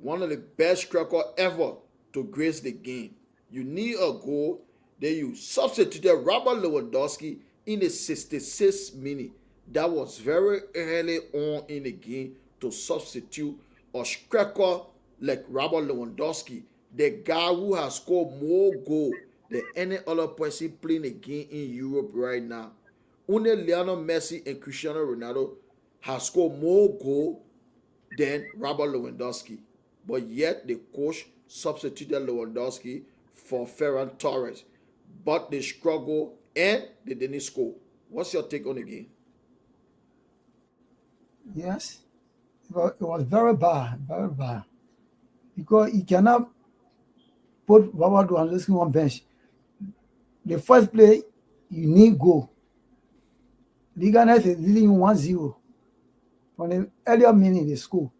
one of the best strikers ever to grace the game. You need a goal, then you substituted Robert Lewandowski in the 66th minute. That was very early on in the game to substitute a striker like Robert Lewandowski, the guy who has scored more goals than any other person playing a game in Europe right now. Only Lionel Messi and Cristiano Ronaldo have scored more goals than Robert Lewandowski. But yet the coach substituted Lewandowski for Ferran Torres. But they struggled and they didn't score. What's your take on the game? Yes, it was very bad, very bad. Because you cannot put Robert Lewandowski on bench. The first play, you need goal. Leganes is leading 1-0 from the earlier minute they score.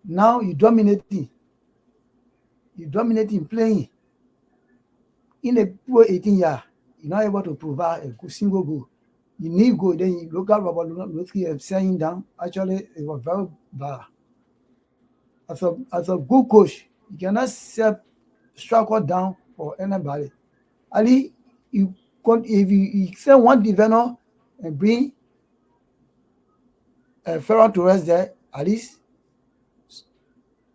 Now you dominating. You dominating playing. In a poor 18 year, you're not able to provide a single goal. You need goal, then you look at Robert Lewandowski and saying down. Actually, it was very bad. As a good coach, you cannot set striker down for anybody. Ali, if you send one defender and bring Ferran Torres there, at least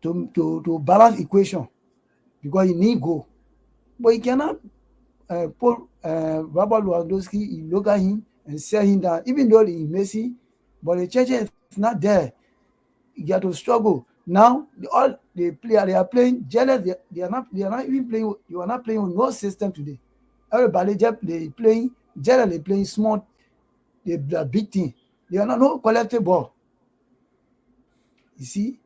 to balance equation, because you need goal. But you cannot put Robert Lewandowski, you look at him and set him down, even though he's Messi, but the church is not there. You got to struggle. Now all the players they are playing jealous. They are not even playing. You are not playing with no system today. Everybody they playing jealous. They playing small. They are big team. They are not no collective ball. You see,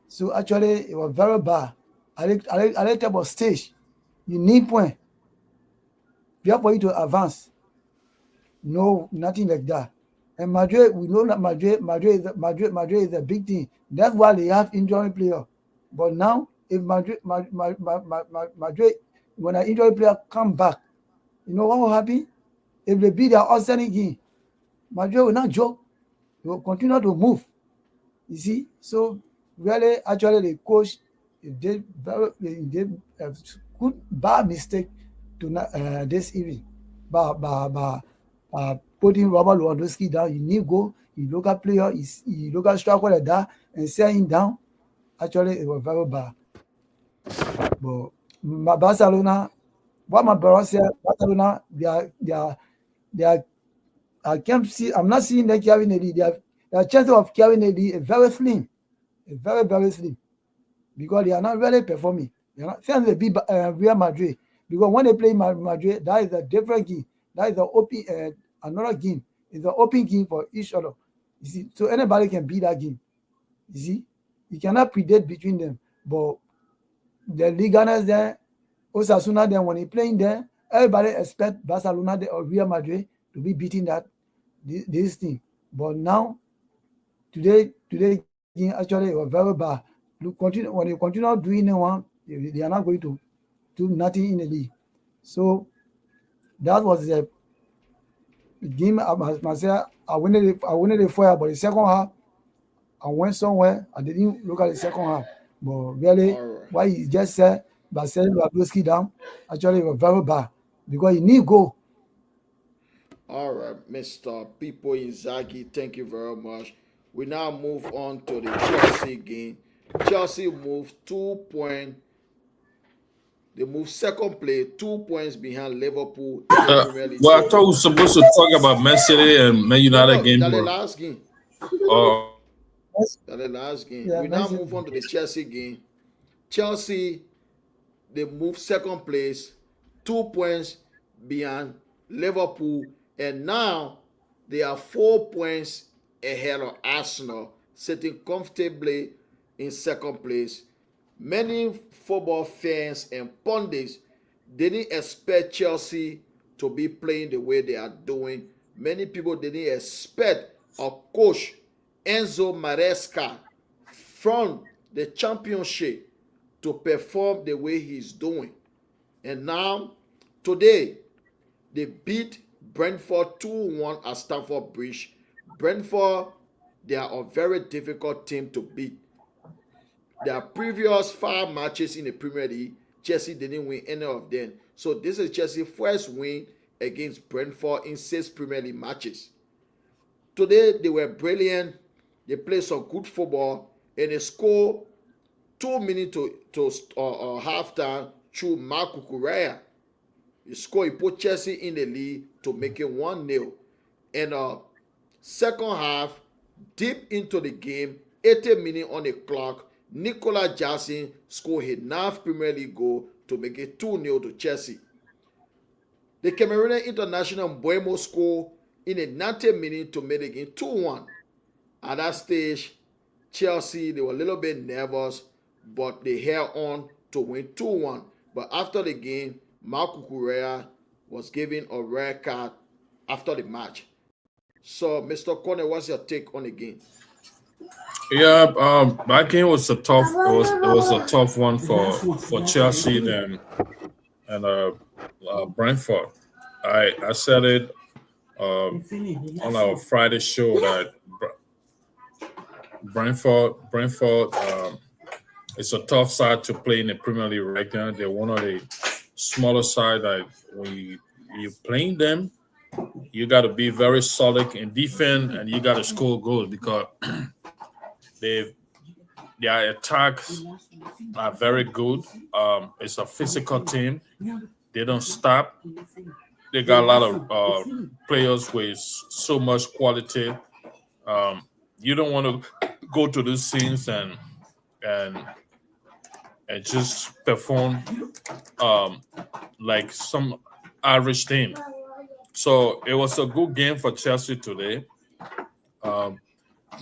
so actually it was very bad. I like about stage. You need point. You have for you to advance. No, nothing like that. And Madrid, we know that Madrid is a big team. That's why they have injury player. But now, if Madrid, when an injury player come back, you know what will happen? If they beat their outstanding game, Madrid will not joke. They will continue to move. You see, so really, actually, the coach did a good bad mistake to this evening. By putting Robert Lewandowski down, you need go. You look at player, you look at striker like that, and set him down. Actually, it was very bad. But Barcelona, what my brother said, Barcelona, they are. I can't see. I'm not seeing them carrying a lead. Their chances of carrying a lead is very slim. It's very, very slim because they are not really performing. They are not. Since they beat Real Madrid, because when they play Madrid, that is a different game. That is the open another game. It's an open game for each other. You see, so anybody can beat that game. You see, You cannot predict between them. But the Liganas there, Osasuna then when he playing there, everybody expect Barcelona or Real Madrid to be beating this thing. But now today game actually was very bad. Look, when they continue doing the one, they are not going to do nothing in the league. So that was the game. Myself, I wined the fire, but the second half, I went somewhere. I didn't look at the second half. But really, All right. what he just said by selling Lewandowski down, actually it was very bad because he need goal. All right, Mr. Pipo Inzaghi, thank you very much. We now move on to the Chelsea game. Chelsea moved 2 points. They moved second place, 2 points behind Liverpool in the Premier League Well, I thought we table. were supposed to talk about Man City and Man No, United no, game. that's the last game. Uh, That's the last game. Yeah, We now move on to the Chelsea game. Chelsea, they moved second place, 2 points behind Liverpool, and now they are 4 points ahead of Arsenal, sitting comfortably in second place. Many football fans and pundits didn't expect Chelsea to be playing the way they are doing. Many people didn't expect a coach Enzo Maresca from the championship to perform the way he's doing. And now, today, they beat Brentford 2-1 at Stamford Bridge. Brentford, they are a very difficult team to beat. Their previous 5 matches in the Premier League, Chelsea didn't win any of them. So this is Chelsea's first win against Brentford in 6 Premier League matches. Today, they were brilliant. They played some good football, and they scored 2 minutes to halftime through Marco Correa. He scored, he put Chelsea in the lead to make it 1-0. And second half, deep into the game, 80 minutes on the clock, Nicola Jackson scored his 9th Premier League goal to make it 2-0 to Chelsea. The Cameroonian international Mbeumo scored in the 90 minutes to make the game 2-1. At that stage, Chelsea, they were a little bit nervous, but they held on to win 2-1. But after the game, Marco Correa was given a red card after the match. So, Mr. Corner, what's your take on the game? yeah, that game was a tough. It was a tough one for Chelsea and Brentford. I said it on our Friday show that Brentford it's a tough side to play in the Premier League right now. They're one of the smaller side that when you playing them, you got to be very solid in defense and you got to score goals because they their attacks are very good. It's a physical team. They don't stop. They got a lot of players with so much quality. You don't want to go to these scenes and and just perform like some average team. So it was a good game for Chelsea today. Um,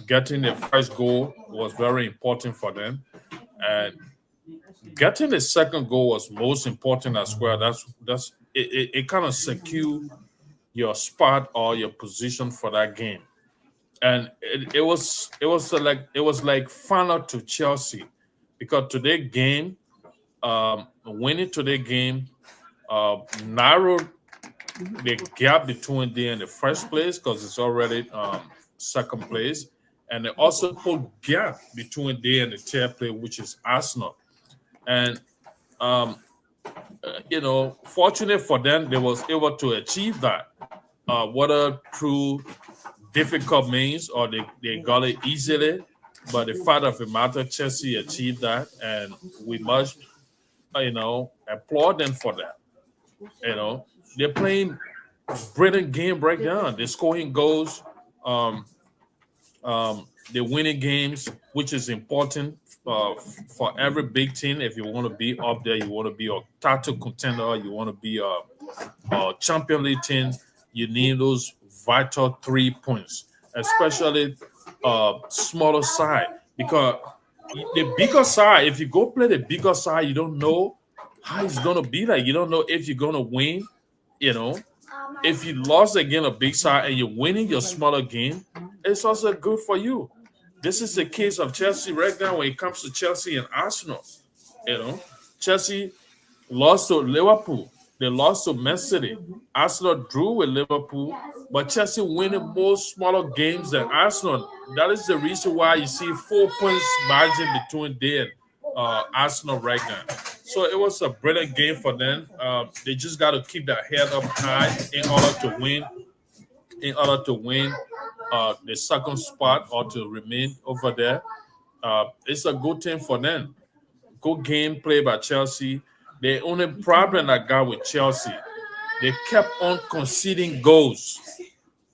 Getting the first goal was very important for them, and getting the second goal was most important as well. It kind of secure your spot or your position for that game, and it was like final to Chelsea because today game, winning today game, narrowed the gap between them in the first place because it's already second place, and they also put gap between them and the third place, which is Arsenal. And um, fortunate for them, they was able to achieve that. Whether through difficult means or they got it easily, but the fact of the matter, Chelsea achieved that, and we must, applaud them for that. They're playing brilliant game right now. They're scoring goals. Um, they're winning games, which is important for every big team. If you want to be up there, you want to be a title contender, you want to be a champion league team, you need those vital 3 points, especially smaller side, because The bigger side, if you go play the bigger side, you don't know how it's gonna be like. You don't know if you're gonna win. You know, if you lost against a big side and you're winning your smaller game, it's also good for you. This is the case of Chelsea right now when it comes to Chelsea and Arsenal. You know, Chelsea lost to Liverpool. They lost to Man City. Arsenal drew with Liverpool, but Chelsea winning more smaller games than Arsenal. That is the reason why you see 4 points margin between them and Arsenal right now. So it was a brilliant game for them. They just got to keep their head up high in order to win. In order to win the second spot or to remain over there, it's a good thing for them. Good game played by Chelsea. The only problem I got with Chelsea, they kept on conceding goals.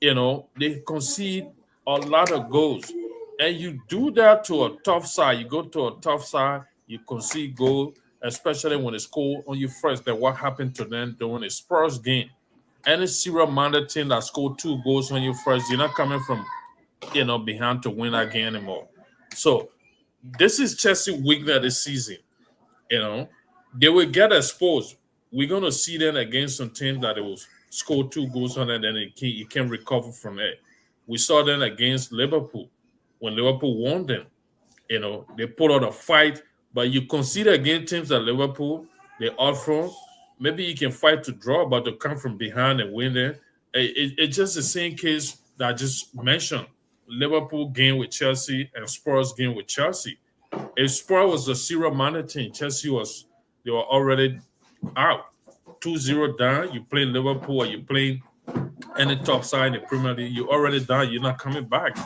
You know, they concede a lot of goals. And you do that to a tough side. You go to a tough side, you concede goal, especially when it's cold on you first. Then what happened to them during the Spurs game? Any serial-minded team that scored 2 goals on you first, you're not coming from, behind to win that game anymore. So this is Chelsea weakness this season. You know, they will get exposed. We're gonna see them against some teams that they will score 2 goals on it, and you can't recover from it. We saw them against Liverpool when Liverpool won them. You know, they put out a fight, but you consider against teams like Liverpool, they are front. Maybe you can fight to draw, but to come from behind and win them. It's just the same case that I just mentioned. Liverpool game with Chelsea and Spurs game with Chelsea. If Spurs was a zero-minded team, they were already out. 2-0 down, you play Liverpool or you play any top side in the Premier League, you're already down, you're not coming back.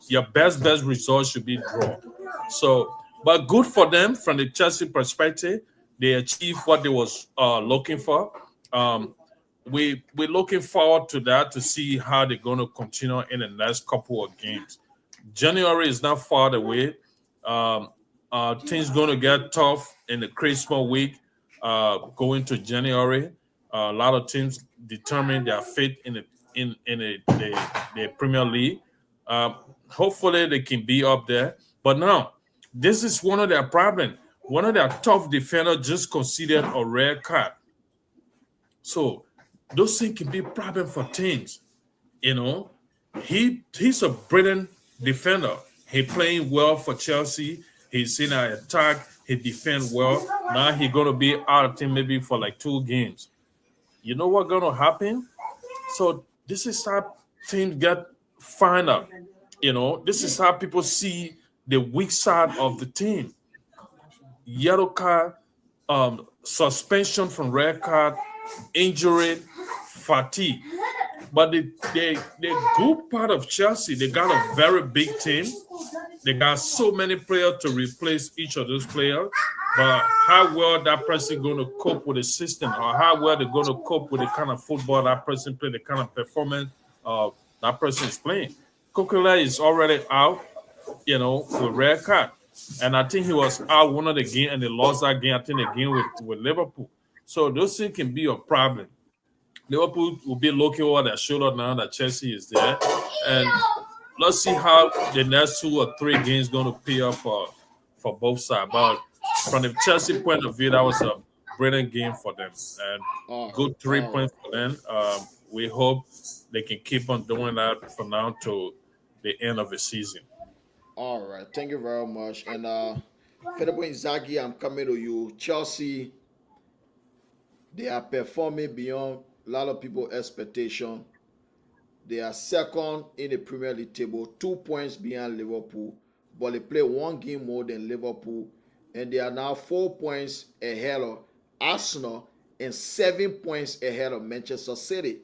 Your best result should be draw. So, but good for them from the Chelsea perspective. They achieved what they was looking for. We're looking forward to that to see how they're going to continue in the next couple of games. January is not far away. Things going to get tough in the Christmas week. Going to January, a lot of teams determine their fate in the Premier League. Hopefully, they can be up there. But now, this is one of their problems. One of their tough defenders just conceded a red card. So those things can be a problem for teams. You know, he's a brilliant defender. He playing well for Chelsea. He's in an attack. He defend well. Now he's gonna be out of team maybe for like 2 games. You know what's gonna happen? So this is how teams get find out. You know, this is how people see the weak side of the team. Yellow card, suspension from red card, injury, fatigue. But the good part of Chelsea, they got a very big team. They got so many players to replace each of those players. But how well that person going to cope with the system, or how well they're going to cope with the kind of football that person play, the kind of performance that person is playing. Coquelin is already out, with red card. And I think he was out one of the game and they lost that game. I think the game with Liverpool. So those things can be a problem. Liverpool will be looking over their shoulder now that Chelsea is there. And let's see how the next 2 or 3 games going to pay off for both sides. But from the Chelsea point of view, that was a brilliant game for them. And good 3 points for them. We hope they can keep on doing that from now to the end of the season. All right, thank you very much. And Federico Inzaghi, I'm coming to you. Chelsea, they are performing beyond a lot of people's expectation. They are second in the Premier League table, 2 points behind Liverpool, but they play 1 game more than Liverpool, and they are now 4 points ahead of Arsenal and 7 points ahead of Manchester City.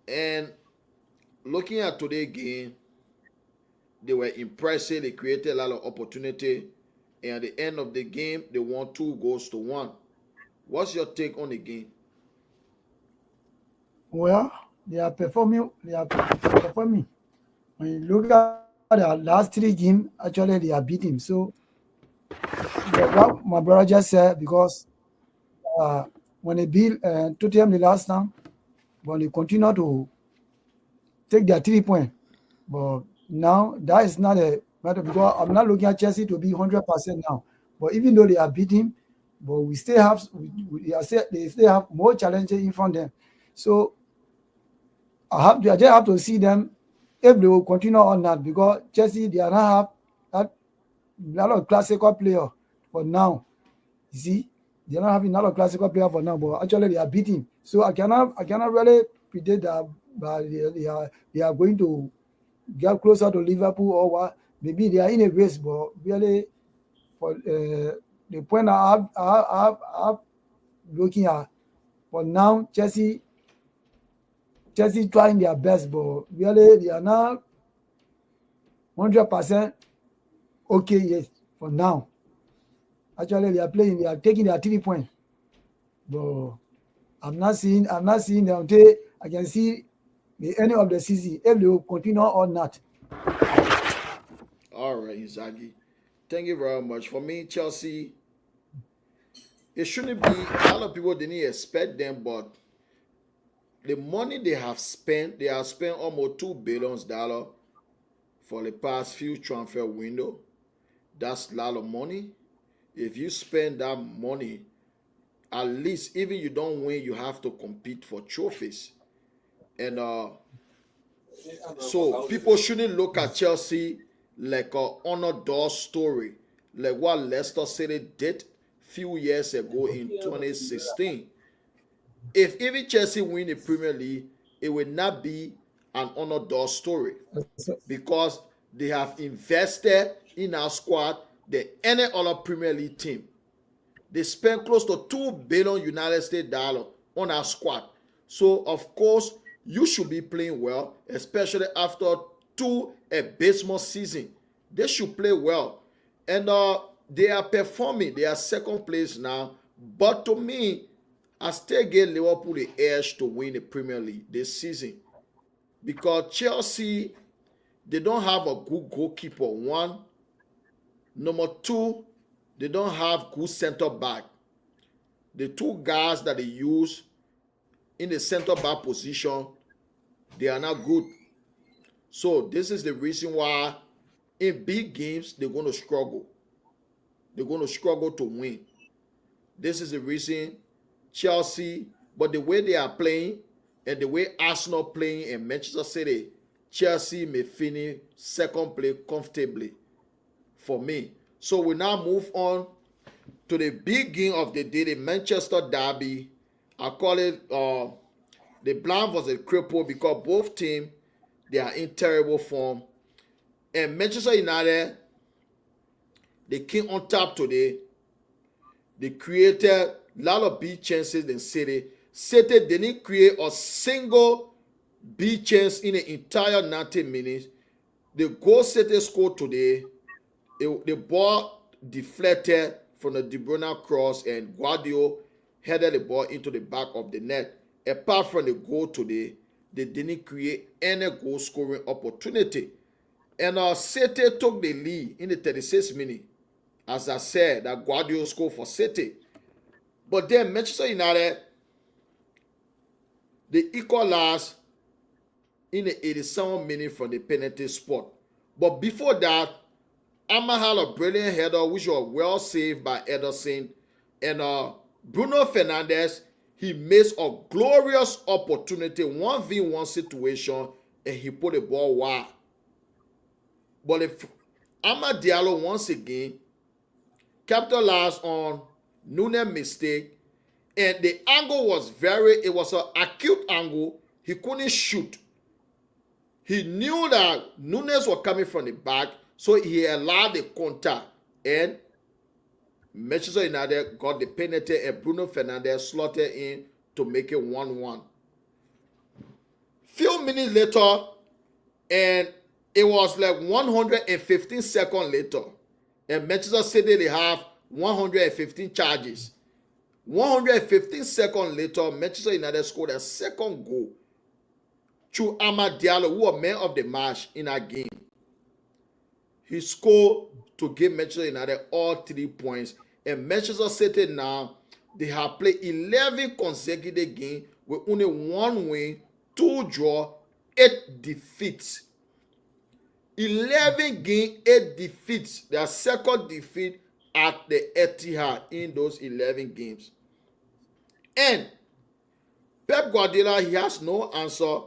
And looking at today's game, they were impressive. They created a lot of opportunity, and at the end of the game, they won 2-1. What's your take on the game? Well, they are performing. When you look at the last 3 games, actually they are beating. So what my brother just said, because when they beat Tottenham the last time, but they continue to take their 3 points. But now that is not a because I'm not looking at Chelsea to be 100% now. But even though they are beating, but we still have they still have more challenges in front of them. So I just have to see them if they will continue on that, because Chelsea, they are not have a lot of classical player for now. You see, they are not having a lot of classical player for now, but actually they are beating. So I cannot really predict that they are going to get closer to Liverpool or what. Maybe they are in a race, but really for the point I'm looking at for now, Chelsea trying their best, but really they are not 100% okay yet for now. Actually, they are taking their 3 points, but I'm not seeing them until I can see the end of the season if they will continue or not. All right, Inzaghi. Thank you very much. For me, Chelsea, it shouldn't be. A lot of people didn't expect them, but the money they have spent almost $2 billion for the past few transfer window. That's a lot of money. If you spend that money, at least even you don't win, you have to compete for trophies. And so people shouldn't look at Chelsea like a underdog story, like what Leicester City did few years ago in 2016. If even Chelsea win the Premier League, it will not be an underdog story because they have invested in our squad than any other Premier League team. They spent close to $2 billion United States dollar on our squad. So of course you should be playing well, especially after two abysmal season. They should play well, and they are performing. They are second place now, but to me, I still give Liverpool the edge to win the Premier League this season because Chelsea, they don't have a good goalkeeper. One, number two, they don't have good center back. The two guys that they use in the center back position, they are not good. So this is the reason why in big games they're going to struggle. They're going to struggle to win. This is the reason Chelsea, but the way they are playing and the way Arsenal playing in Manchester City, Chelsea may finish second place comfortably for me. So we now move on to the big game of the day, the Manchester Derby. I call it the blind versus cripple because both teams, they are in terrible form. And Manchester United, they came on top today. They created a lot of big chances in City. City didn't create a single big chance in the entire 90 minutes. The goal City scored today, the ball deflected from the De Bruyne cross and Guardiola headed the ball into the back of the net. Apart from the goal today, they didn't create any goal scoring opportunity. And City took the lead in the 36th minute. As I said, that Guardiola scored for City. But then Manchester United, they equalized in the 87th minute from the penalty spot. But before that, Amma had a brilliant header which was well saved by Ederson. And Bruno Fernandes, he missed a glorious opportunity, 1v1 situation, and he put the ball wide. But if Amad Diallo once again capitalized on Nunes' mistake, and the angle was it was an acute angle. He couldn't shoot. He knew that Nunes was coming from the back, so he allowed the contact, and Manchester United got the penalty, and Bruno Fernandes slotted in to make it 1-1. Few minutes later, and it was like 115 seconds later, and Manchester City, they have 115 charges. 115 seconds later, Manchester United scored a second goal through Amad Diallo, who was man of the match in that game. He scored to give Manchester United all 3 points. And Manchester City now, they have played 11 consecutive games with only 1 win, 2 draw, 8 defeats. 11 game, 8 defeats. Their second defeat at the Etihad in those 11 games. And Pep Guardiola, he has no answer.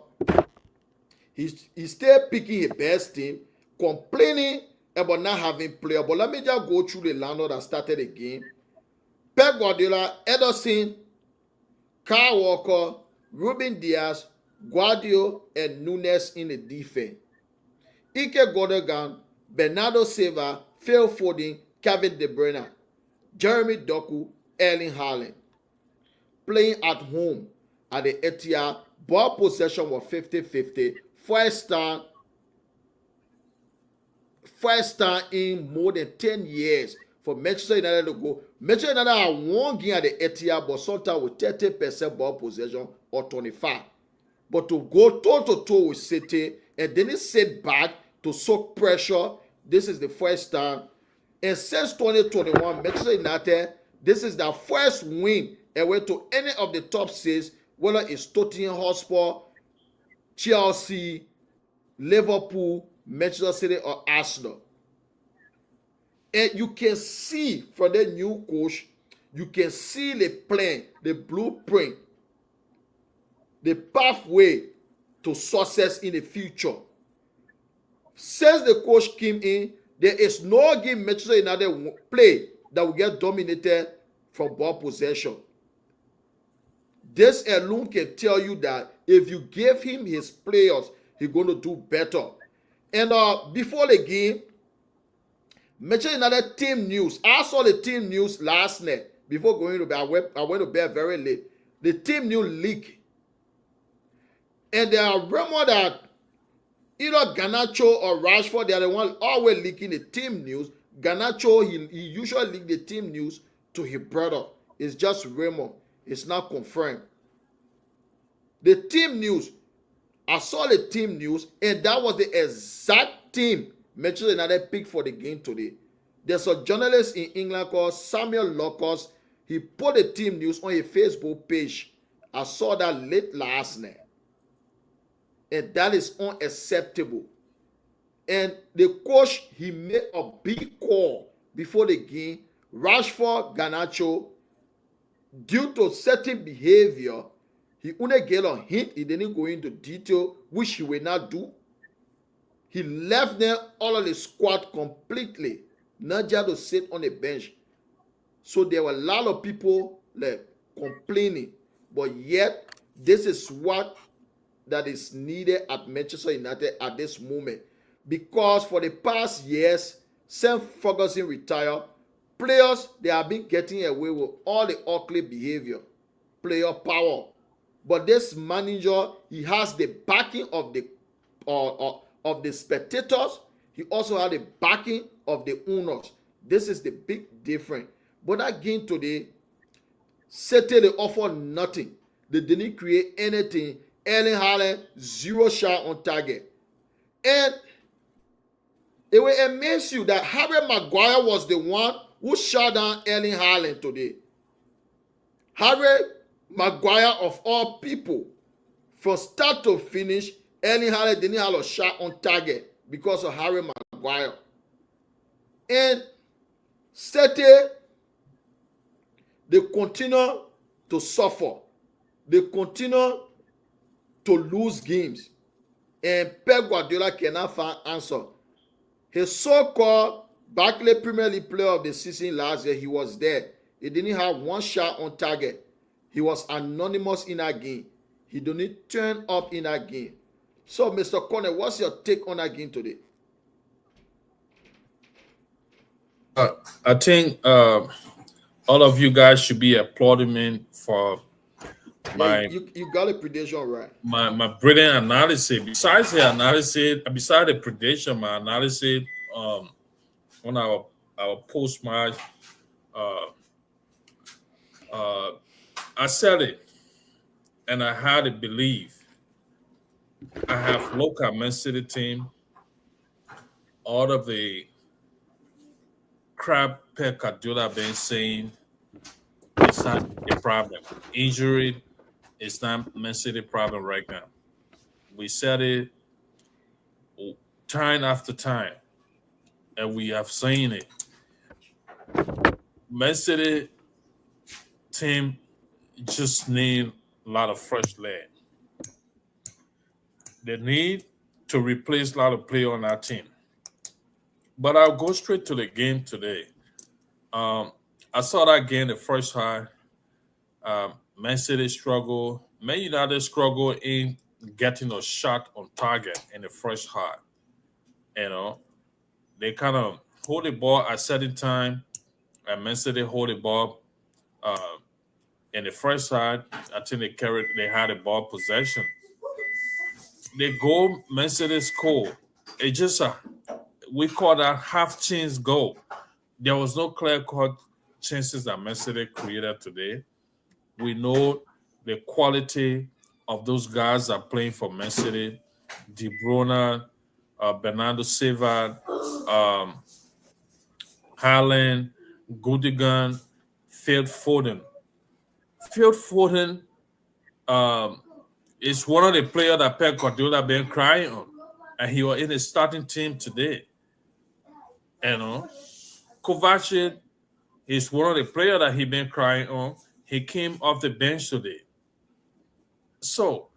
He's still picking his best team, complaining about not having players. But let me just go through the lineup that started the game. Pep Guardiola, Ederson, Kyle Walker, Ruben Diaz, Guardiola, and Nunes in the defense. Ike Gundogan, Bernardo Silva, Phil Foden, Kevin De Bruyne, Jeremy Doku, Erling Haaland. Playing at home at the Etihad, ball possession was 50-50. First time in more than 10 years for Manchester United to go. Manchester United had one game at the Etihad, but sometimes with 30% ball possession or 25. But to go toe-to-toe with City and then it sit back to soak pressure, this is the first time. And since 2021, Manchester United, this is their first win away to any of the top six, whether it's Tottenham Hotspur, Chelsea, Liverpool, Manchester City, or Arsenal. And you can see from the new coach, you can see the plan, the blueprint, the pathway to success in the future. Since the coach came in, there is no game Manchester United play that will get dominated from ball possession. This alone can tell you that if you give him his players, he's going to do better. And before the game, Manchester United team news. I saw the team news last night before going to bed. I went to bed very late. The team news leak. And there are rumors that either Garnacho or Rashford, they are the one always leaking the team news. Garnacho, he usually leak the team news to his brother. It's just rumor. It's not confirmed. The team news, I saw the team news, and that was the exact team Manchester United picked for the game today. There's a journalist in England called Samuel Locust. He put the team news on his Facebook page. I saw that late last night. And that is unacceptable. And the coach, he made a big call before the game. Rashford, Garnacho, due to certain behavior, he only gave a hint. He didn't go into detail, which he will not do. He left them all of the squad completely, not just to sit on the bench. So there were a lot of people like complaining, but yet this is what that is needed at Manchester United at this moment. Because for the past years, since Ferguson retired, players, they have been getting away with all the ugly behavior, player power. But this manager, he has the backing of the spectators. He also has the backing of the owners. This is the big difference. But that game today, City, they offered nothing. They didn't create anything. Erling Haaland, 0 shot on target. And it will amaze you that Harry Maguire was the one who shot down Erling Haaland today. Harry Maguire, of all people, from start to finish, Erling Haaland didn't have a shot on target because of Harry Maguire. And City, they continue to suffer. They continue to lose games. And Pep Guardiola cannot find answer. His so-called Barclays Premier League player of the season last year, he was there. He didn't have one shot on target. He was anonymous in that game. He didn't turn up in that game. So, Mr. Connor, what's your take on that game today? I think all of you guys should be applauding me for my you got a prediction right. My brilliant analysis. Besides the prediction, my analysis on our post match, I said it, and I had to believe. I have looked at Man City team, all of the crap Pep Guardiola been saying. It's not a problem. Injury is not Man City problem right now. We said it time after time, and we have seen it. Man City team just need a lot of fresh lead. They need to replace a lot of players on our team. But I'll go straight to the game today. Um, I saw that game the first half. Man City struggle. Man United struggle in getting a shot on target in the first half. You know, they kind of hold the ball at certain time, and Man City hold the ball uh, in the first half. I think they had a ball possession. The goal Man City scored. It just we call that half chance goal. There was no clear cut chances that Man City created today. We know the quality of those guys that are playing for Man City. De Bruyne, Bernardo Silva, um, Haaland, Gundogan, Phil Foden. Phil Foden um, is one of the players that Pep Guardiola been crying on, and he was in the starting team today. You know, Kovacic is one of the players that he been crying on. He came off the bench today. So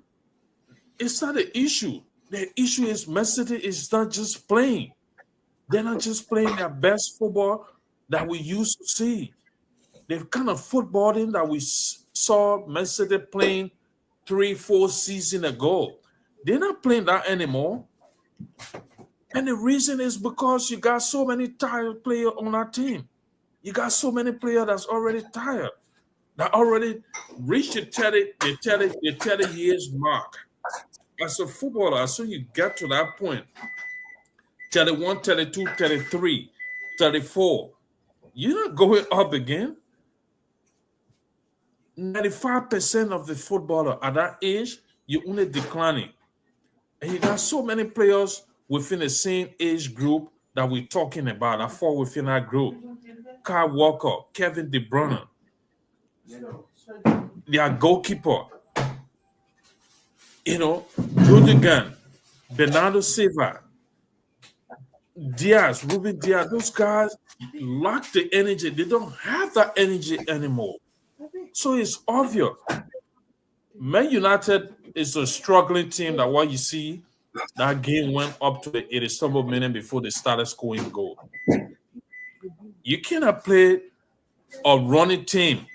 it's not an issue. The issue is Man City is not just playing. They're not just playing their best football that we used to see. The kind of footballing that we saw Man City playing 3-4 seasons ago. They're not playing that anymore. And the reason is because you got so many tired players on our team. You got so many players that's already tired, that already reached the 30 years mark. As a footballer, as soon as you get to that point, 31, 32, 33, 34, you're not going up again. 95% of the footballer at that age, you're only declining. And you got so many players within the same age group that we're talking about that fall within that group. Kyle Walker, Kevin De Bruyne, their goalkeeper, Rudigan, Bernardo Silva, Diaz, Ruben Diaz, those guys lack the energy. They don't have that energy anymore. So it's obvious. Man United is a struggling team that what you see, that game went up to the 87th minute before they started scoring goal. You cannot play a running team,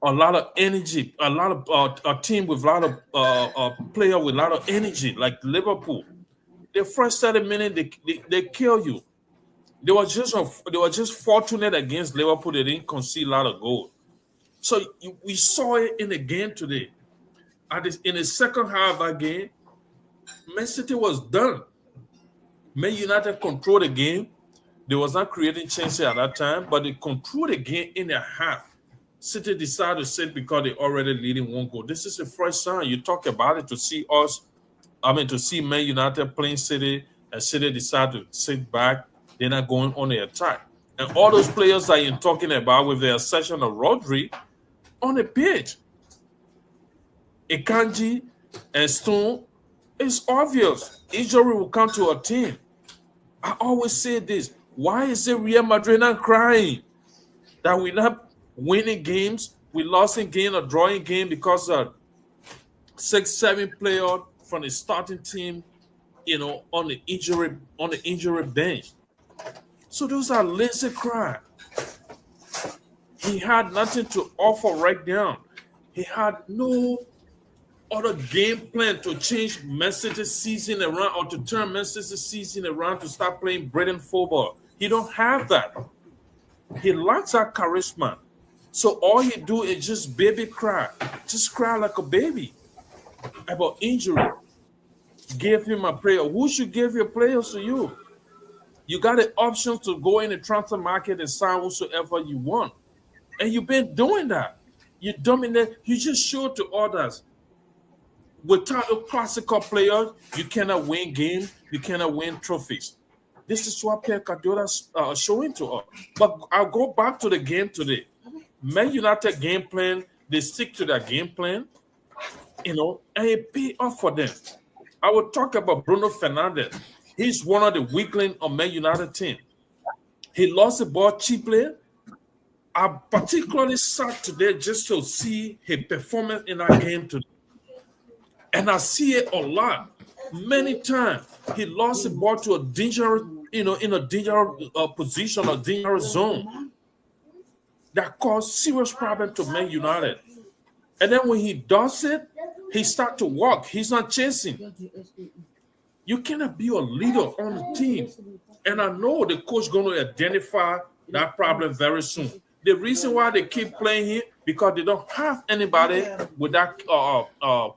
a lot of energy, a lot of a team with a lot of player with a lot of energy, like Liverpool. The first 30 minutes, they kill you. They were just fortunate against Liverpool. They didn't concede a lot of goals. So we saw it in the game today. In the second half of that game, Man City was done. Man United controlled the game. They was not creating chances at that time, but they controlled the game in the half. City decided to sit because they already leading one goal. This is the first time you talk about it to see to see Man United playing City, and City decide to sit back. They're not going on the attack. And all those players that you're talking about, with the exception of Rodri, on the pitch. Ikanji and Stone, it's obvious. Injury will come to a team. I always say this. Why is it Real Madrid not crying that we're not winning games? We lost in game or drawing game because of 6-7 players from the starting team, on the injury bench. So those are lazy cry. He had nothing to offer right now. He had no other game plan to change Man City's season around, or to turn Man City's season around to start playing brilliant football. He don't have that. He lacks that charisma. So all he do is just baby cry. Just cry like a baby about injury. Give him a player. Who should give your players to you? You got the option to go in the transfer market and sign whosoever you want. And you've been doing that. You dominate. You just show to others. Without a classical player, you cannot win games. You cannot win trophies. This is what Pep Guardiola is showing to us. But I'll go back to the game today. Man United game plan, they stick to their game plan, and it pay off for them. I will talk about Bruno Fernandes. He's one of the weakling of Man United team. He lost the ball cheaply. I'm particularly sad today just to see his performance in that game today. And I see it a lot. Many times he lost the ball to a dangerous, in a dangerous position, a dangerous zone that caused serious problem to Man United. And then when he does it, he start to walk. He's not chasing. You cannot be a leader on the team. And I know the coach going to identify that problem very soon. The reason why they keep playing him because they don't have anybody with that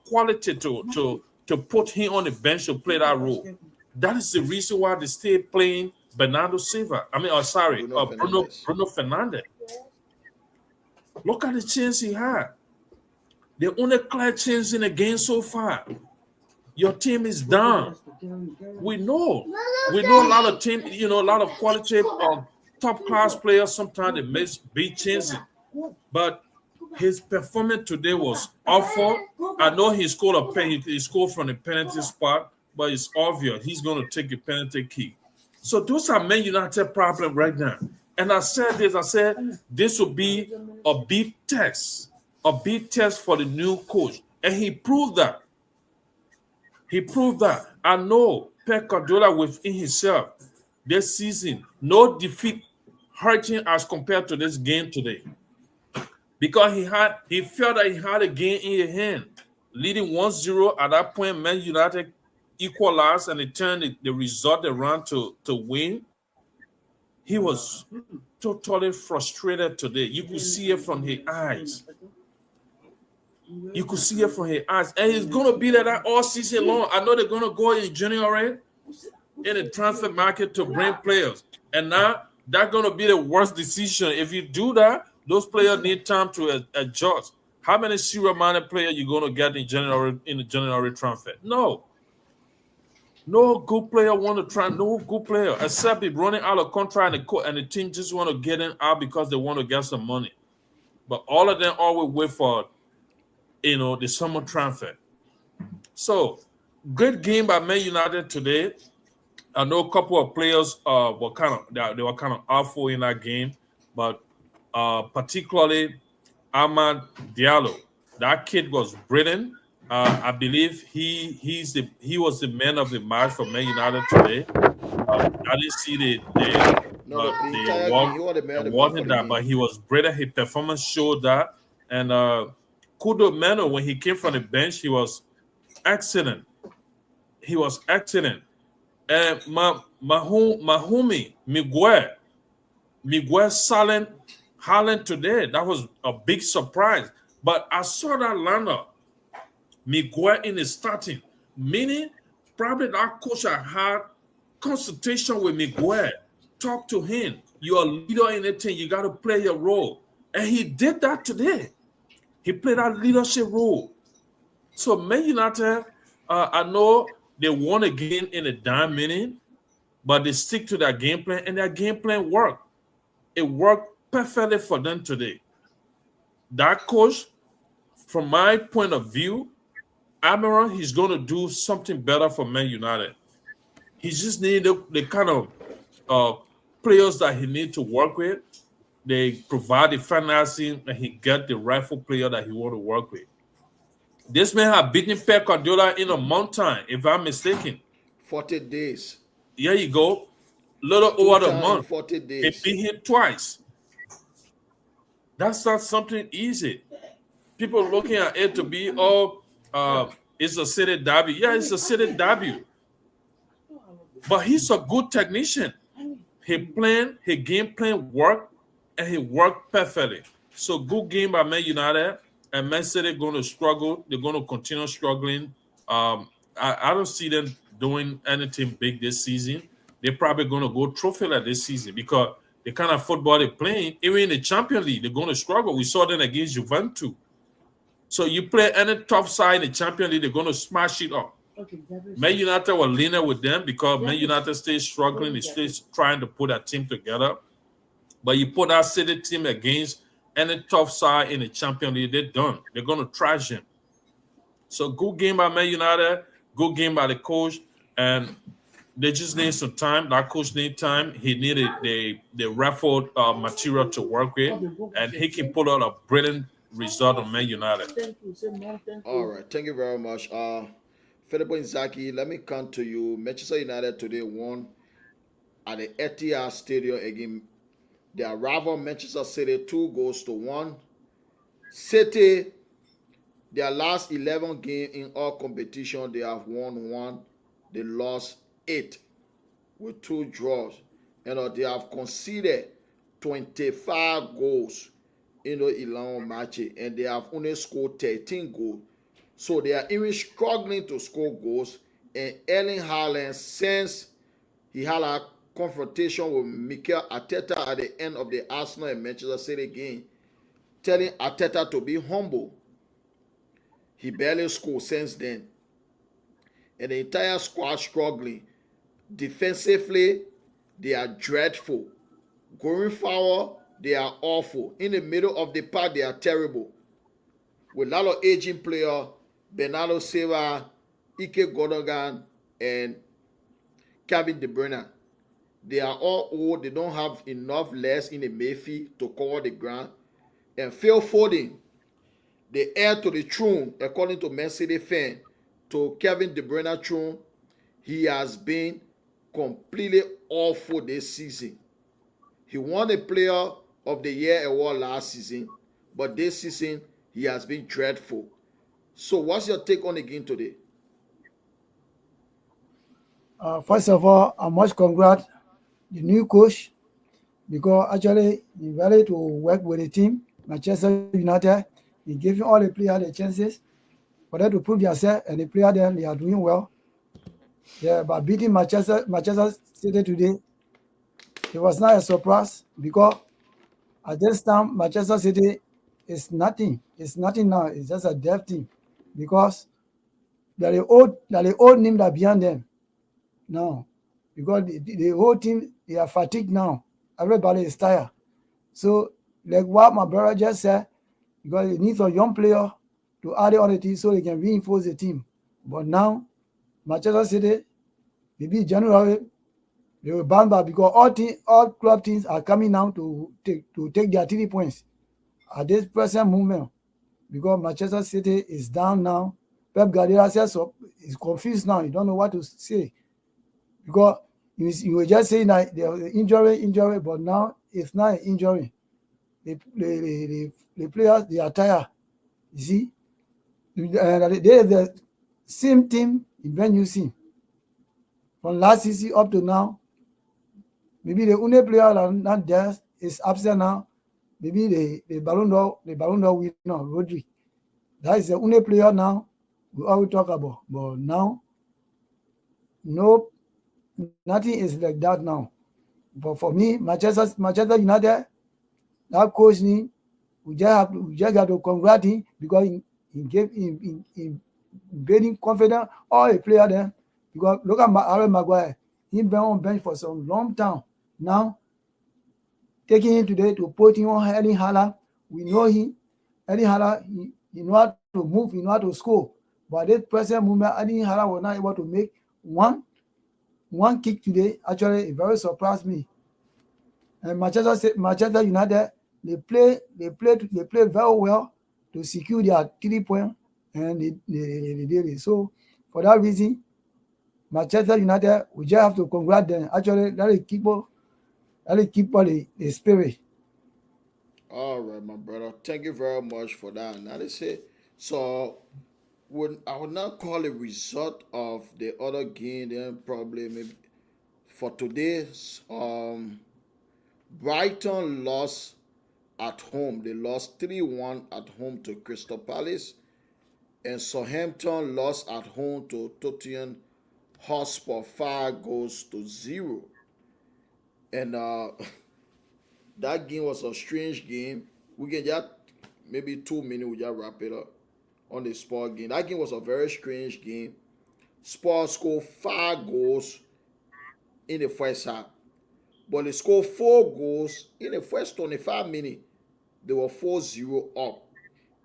quality to put him on the bench to play that role. That is the reason why they stay playing Bernardo Silva. Bruno Fernandes. Look at the chance he had. The only clear chance in the game so far. Your team is down. We know a lot of team, a lot of quality top class players. Sometimes they miss big chances, but his performance today was awful. I know he scored he scored from the penalty spot, but it's obvious he's going to take a penalty kick. So those are Man United problem right now. And I said this will be a big test for the new coach, and he proved that. I know Pep Guardiola within himself this season, no defeat hurt him as compared to this game today. Because he felt that he had a game in his hand, leading 1-0 at that point. Man United equalized and they turned the result around to win. He was totally frustrated today. You could see it from his eyes. And it's going to be like that all season long. I know they're going to go in January in the transfer market to bring players. And now that's going to be the worst decision. If you do that, those players need time to adjust. How many serious-minded players you going to get in the January transfer? No good player want to try. No good player, except if running out of contract and the team just want to get him out because they want to get some money. But all of them always wait for the summer transfer. So great game by Man United today. I know a couple of players were kind of awful in that game, but particularly Ahmad Diallo. That kid was brilliant. I believe he was the man of the match for Man United today. I didn't see the award that, but he was brilliant. His performance showed that, and Kudo Meno, when he came from the bench, he was excellent. And Mahumi Miguel Silent Haaland today, that was a big surprise. But I saw that lineup, Miguel in the starting, meaning probably that coach had consultation with Miguel, talk to him. You're a leader in the team, you got to play your role. And he did that today. He played that leadership role. So Man United, I know they won again in a dime minute, but they stick to their game plan, and their game plan worked. It worked perfectly for them today. That coach, from my point of view, Amaran, he's going to do something better for Man United. He just needs the kind of players that he needs to work with. They provide the financing, and he get the rightful player that he want to work with. This man have beaten Pep Guardiola in a month time, if I'm mistaken. 40 days. Here you go. Little over a month. 40 days. He beat him twice. That's not something easy. People looking at it to be, it's a city derby. Yeah, it's a city derby. But he's a good technician. His game plan worked, and he worked perfectly. So good game by Man United, and Man City going to struggle. They're going to continue struggling. I don't see them doing anything big this season. They're probably going to go trophyless this season because the kind of football they're playing, even in the Champions League, they're going to struggle. We saw them against Juventus. So you play any tough side in the Champions League, they're going to smash it up. Man United were leaning with them because Man United stays struggling. They stay trying to put a team together. But you put that City team against any tough side in the Champions League, they're done. They're going to trash him. So good game by Man United, good game by the coach. And They just need some time. That coach need time. He needed the raffled material to work with, and he can pull out a brilliant result on Man United. All right, thank you very much. Philip Inzaghi, let me come to you. Manchester United today won at the Etihad Stadium again. Their rival Manchester City 2 goals to 1. City, their last 11 games in all competition, they have won one. They lost 8 with 2 draws. They have conceded 25 goals in the 11 matches, and they have only scored 13 goals. So they are even struggling to score goals. And Erling Haaland, since he had a confrontation with Mikel Arteta at the end of the Arsenal and Manchester City game, telling Arteta to be humble. He barely scored since then. And the entire squad struggling. Defensively, they are dreadful. Going forward, they are awful. In the middle of the park, they are terrible. With a lot of aging players, Bernardo Silva, Ike Gundogan, and Kevin De Bruyne. They are all old. They don't have enough legs in the midfield to cover the ground. And Phil Foden, the heir to the throne, according to Man City fan, to Kevin De Bruyne throne, he has been completely awful this season. He won the Player of the Year award last season, but this season he has been dreadful. So, what's your take on the game today? First of all, I must congratulate the new coach because actually he ready to work with the team, Manchester United. He gave all the players the chances for them to prove themselves, and the players then they are doing well. Yeah, by beating Manchester City today, it was not a surprise because at this time Manchester City is nothing. It's nothing now. It's just a deaf team because they're the old name that behind them now because the whole team they are fatigued now. Everybody is tired. So like what my brother just said, because they need some young player to add on the team so they can reinforce the team. But now Manchester City, maybe January they will bounce back because all club teams are coming now to take their 3 points at this present moment because Manchester City is down now. Pep Guardiola says so is confused now. He don't know what to say because you were just saying that there was an injury, but now it's not an injury. The players they are tired. You see, they are the same team in brand new scene from last season up to now. Maybe the only player that not there is absent now. Maybe the Ballon d'Or winner, Rodri. That is the only player now we always talk about. But now, no, nothing is like that now. But for me, Manchester United, that coach we just have to congratulate him because he gave him building confidence all the player there. Because look at Aaron Maguire, he been on bench for some long time. Now taking him today to put him on Erling Haaland, we know him. Erling Haaland, he know how to move, he know how to score. But this present moment, Erling Haaland was not able to make one kick today. Actually, it very surprised me. And Manchester United, they play very well to secure their 3 points, and they did it. So for that reason, Manchester United, we just have to congratulate them. Actually, that will keep the spirit. All right, my brother. Thank you very much for that analysis. So, I would not call a result of the other game, then probably maybe for today's Brighton lost at home. They lost 3-1 at home to Crystal Palace, and Southampton lost at home to Tottenham Hotspur 5 goals to 0. And that game was a strange game. We can just maybe 2 minutes we just wrap it up on the Spurs game. That game was a very strange game. Spurs scored 5 goals in the first half, but they scored 4 goals in the first 25 minutes. They were 4-0 up,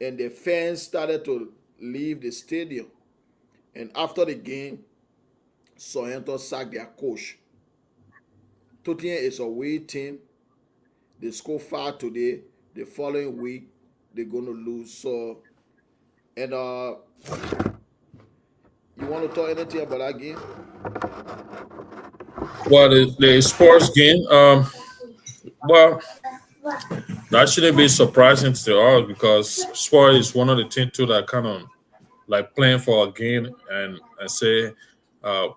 and the fans started to leave the stadium. And after the game, Southampton sacked their coach. Tottenham is a weak team. They score 5 today. The following week, they're gonna lose. So, and you want to talk anything about that game? Well, the sports game, well, that shouldn't be surprising to us because sport is one of the teams too that kind of like playing for a game and say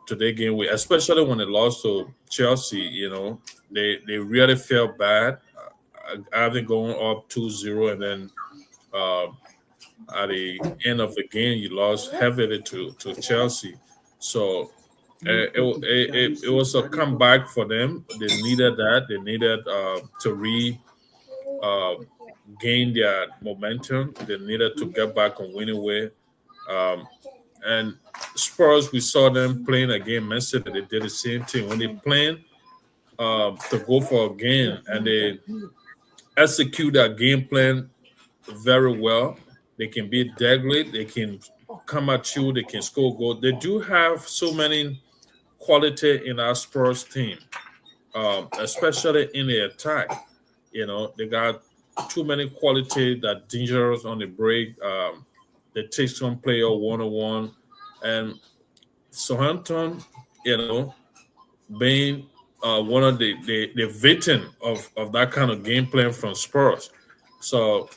today game we especially when they lost to Chelsea, they really felt bad having going up 2-0 and then uh, at the end of the game you lost heavily to Chelsea. So it was a comeback for them. They needed that. They needed to uh, gain their momentum. They needed to get back on winning way. Um, and Spurs, we saw them playing again. Man City, they did the same thing when they playing to go for a game and they execute their game plan very well. They can be deadly. They can come at you. They can score goal. They do have so many quality in our Spurs team, especially in the attack. They got too many quality that dangerous on the break. They take some player 1-on-1. And Southampton, being one of the victim of that kind of game plan from Spurs. So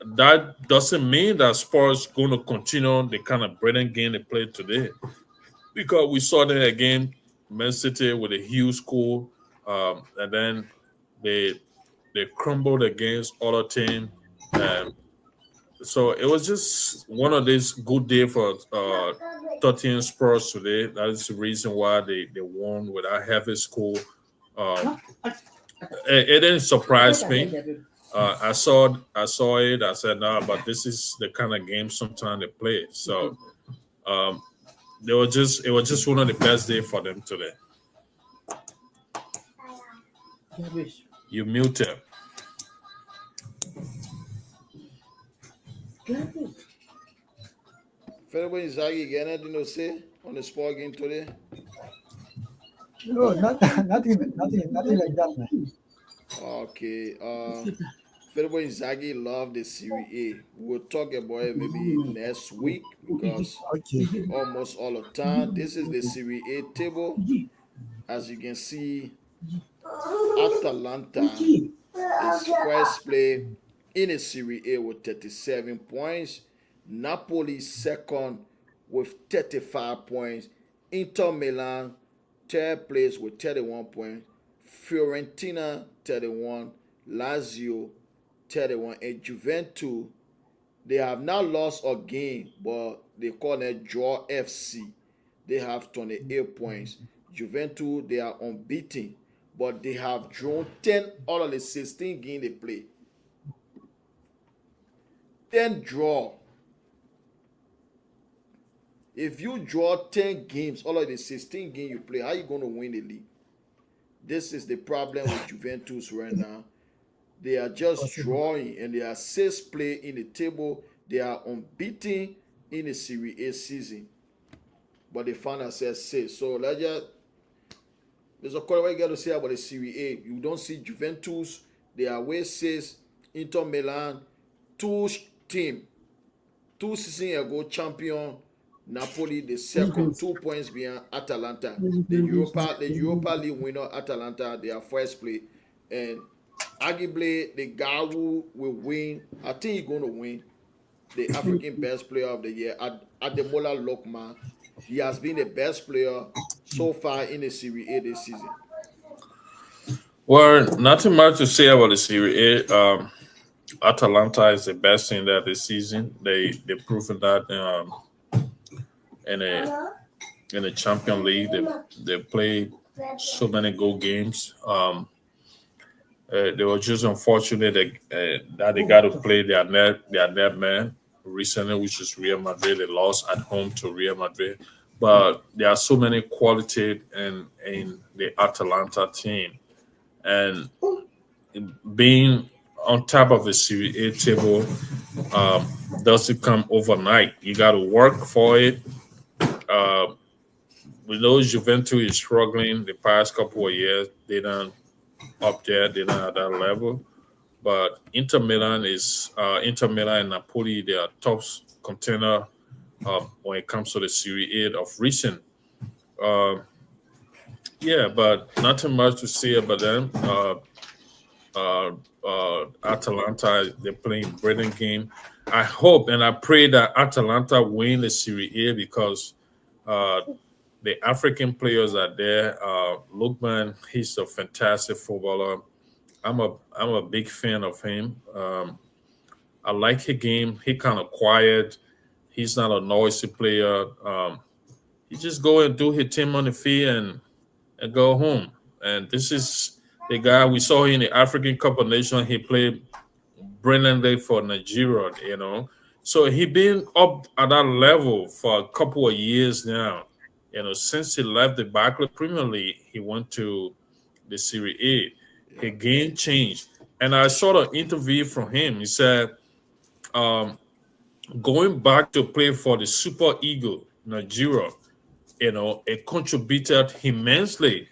that doesn't mean that Spurs going to continue the kind of brilliant game they played today. Because we saw them again, Man City with a huge score, and then they crumbled against other team. So it was just one of these good day for Tottenham Spurs today. That is the reason why they won with a heavy score. Um, it didn't surprise me. I saw it. I said, "No, but this is the kind of game sometimes they play." So um, it was just one of the best day for them today. You muted. Federer Inzaghi, you got anything to say on the sport game today? No, nothing like that, man. Okay. Federer Inzaghi love the Serie A. We'll talk about it maybe next week because Okay. almost all the time. This is the Serie A table. As you can see, Atalanta is first place in the Serie A with 37 points. Napoli second with 35 points. Inter Milan third place with 31 points. Fiorentina 31. Lazio 31. And Juventus, they have not lost a game, but they call it Draw FC. They have 28 points. Juventus, they are unbeaten, but they have drawn 10 out of the 16 games they play. 10 draw. If you draw 10 games out of the 16 games you play, how are you going to win the league? This is the problem with Juventus right now. They are just drawing and they are sixth place in the table. They are unbeaten in the Serie A season. But they found themselves sixth. So there's a question what you got to say about the Serie A. You don't see Juventus, they are way sixth. Inter Milan, two seasons ago champion. Napoli the second, 2 points behind Atalanta. The Europa League winner Atalanta, they are first place. And arguably the guy who will win, I think he's going to win the African best player of the year, Ademola Lookman. He has been the best player so far in the Serie A this season. Well, nothing much to say about the Serie A. Atalanta is the best in that this season. They proven that in a in the Champions League. They played so many good games. They were just unfortunate that they got to play their net man recently, which is Real Madrid. They lost at home to Real Madrid, but there are so many quality in the Atalanta team, and being on top of the Serie A table doesn't come overnight. You got to work for it. Uh, we know Juventus is struggling the past couple of years. They don't up there, they're not at that level. But Inter Milan and Napoli. They are top contender when it comes to the Serie A of recent. Uh, yeah, but nothing much to say about them. Uh, Atalanta, they're playing brilliant game. I hope and I pray that Atalanta win the Serie A because uh, the African players are there. Lookman, he's a fantastic footballer. I'm a big fan of him. I like his game. He kind of quiet. He's not a noisy player. He just go and do his team on the field and go home. And this is the guy we saw in the African Cup of Nations. He played brilliantly for Nigeria, So he been up at that level for a couple of years now. Since he left the Barclays Premier League, he went to the Serie A. Yeah. His game changed. And I saw an interview from him. He said, um, going back to play for the Super Eagle, Nigeria, it contributed immensely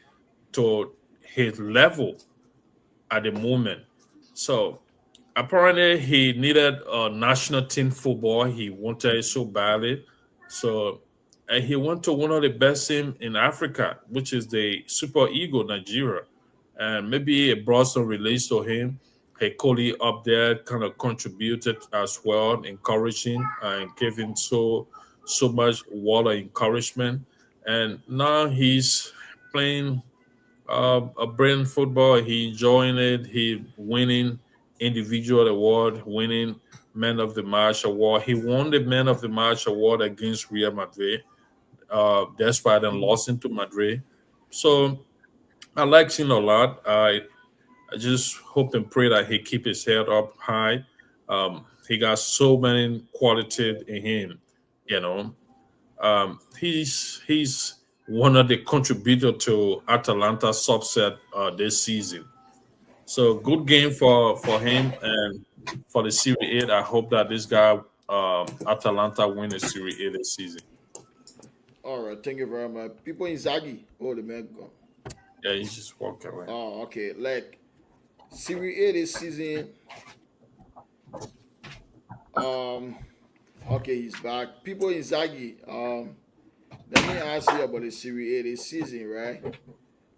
to his level at the moment. So apparently he needed a national team football. He wanted it so badly. So and he went to one of the best teams in Africa, which is the Super Eagle Nigeria. And maybe it brought some release to him. His colleague up there kind of contributed as well, encouraging and gave him so much word of encouragement. And now he's playing a brilliant football. He enjoying it. He winning individual award, winning man of the match award. He won the man of the match award against Real Madrid. That's why then lost into Madrid. So I like him a lot. I just hope and pray that he keep his head up high. He got so many qualities in him, you know. He's one of the contributor to Atalanta subset this season. So good game for him and for the Serie A. I hope that this guy Atalanta win the Serie A this season. All right, thank you very much. People in Zagi. Oh, the man gone. Yeah, he just walk away. Oh, okay. Like Serie A this season. Um, okay, he's back. People in Zagi. Let me ask you about the Serie A this season, right?